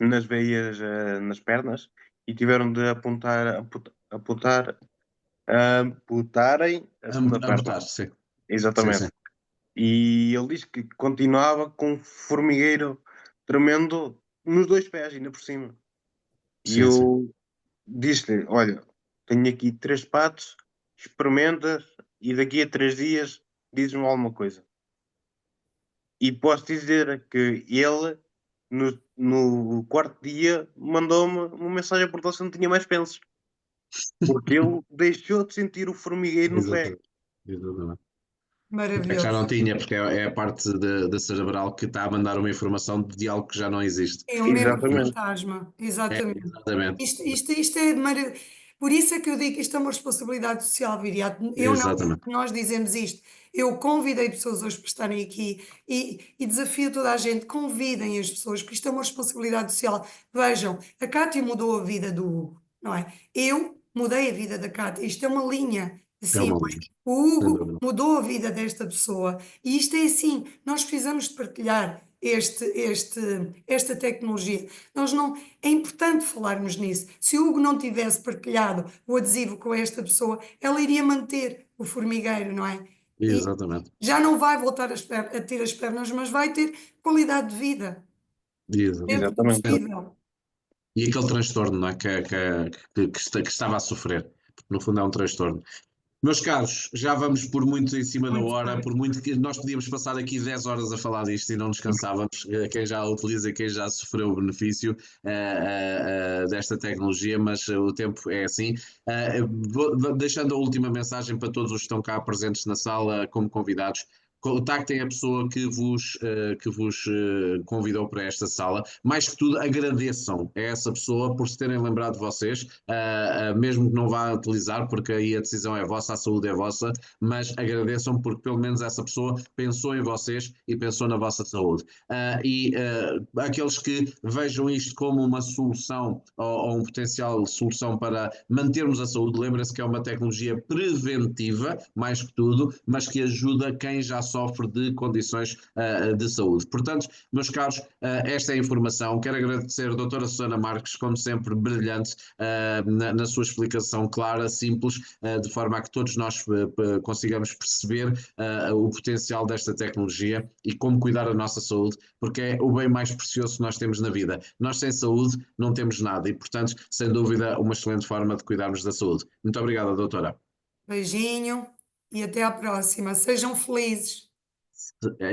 nas veias, nas pernas, e tiveram de amputarem a segunda perna. amputar, sim. Sim, sim. Exatamente. E ele diz que continuava com um formigueiro tremendo nos dois pés, ainda por cima. E Sim, sim. eu disse-lhe: Olha, tenho aqui 3 patos, experimentas e daqui a 3 dias dizes-me alguma coisa. E posso dizer que ele, no quarto dia, mandou-me uma mensagem por se não tinha mais pensos. Porque ele deixou de sentir o formigueiro no pé. Exatamente. Exatamente. É que já Maravilhoso. não tinha, porque é a parte da cerebral que está a mandar uma informação de algo que já não existe. É um membro Exatamente. fantasma, É, exatamente. exatamente. Isto é maravilhoso. Por isso é que eu digo que isto é uma responsabilidade social, Viriato. Eu não, Exatamente. nós dizemos isto. Eu convidei pessoas hoje para estarem aqui e desafio toda a gente, convidem as pessoas, porque isto é uma responsabilidade social. Vejam, a Cátia mudou a vida do Hugo, não é? Eu mudei a vida da Cátia. Isto é uma linha, É assim. uma linha. O Sem Hugo dúvida. mudou a vida desta pessoa e isto é assim, nós precisamos de partilhar esta tecnologia. Nós não, é importante falarmos nisso. Se o Hugo não tivesse partilhado o adesivo com esta pessoa, ela iria manter o formigueiro, não é? E Exatamente. já não vai voltar a ter as pernas, mas vai ter qualidade de vida dentro do Exatamente. Exatamente. possível. E aquele transtorno, não é? Que estava a sofrer. Porque no fundo é um transtorno. Meus caros, já vamos por muito em cima da Muito hora, bem. por muito que nós podíamos passar aqui 10 horas a falar disto e não nos cansávamos, quem já a utiliza, quem já sofreu o benefício desta tecnologia, mas o tempo é assim. Deixando a última mensagem para todos os que estão cá presentes na sala como convidados, contactem a pessoa que vos convidou para esta sala. Mais que tudo, agradeçam a essa pessoa por se terem lembrado de vocês, mesmo que não vá utilizar, porque aí a decisão é vossa, a saúde é vossa, mas agradeçam porque pelo menos essa pessoa pensou em vocês e pensou na vossa saúde. Aqueles que vejam isto como uma solução ou um potencial solução para mantermos a saúde, lembrem-se que é uma tecnologia preventiva, mais que tudo, mas que ajuda quem já sofre sofre de condições de saúde. Portanto, meus caros, esta é a informação. Quero agradecer a doutora Susana Marques, como sempre, brilhante na sua explicação clara, simples, de forma a que todos nós consigamos perceber o potencial desta tecnologia e como cuidar da nossa saúde, porque é o bem mais precioso que nós temos na vida. Nós sem saúde não temos nada e, portanto, sem dúvida, uma excelente forma de cuidarmos da saúde. Muito obrigado, doutora. Beijinho e até à próxima. Sejam felizes.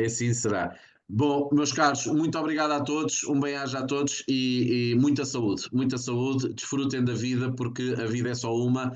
Assim será. Bom, meus caros, muito obrigado a todos, um bem-aja a todos e muita saúde, desfrutem da vida porque a vida é só uma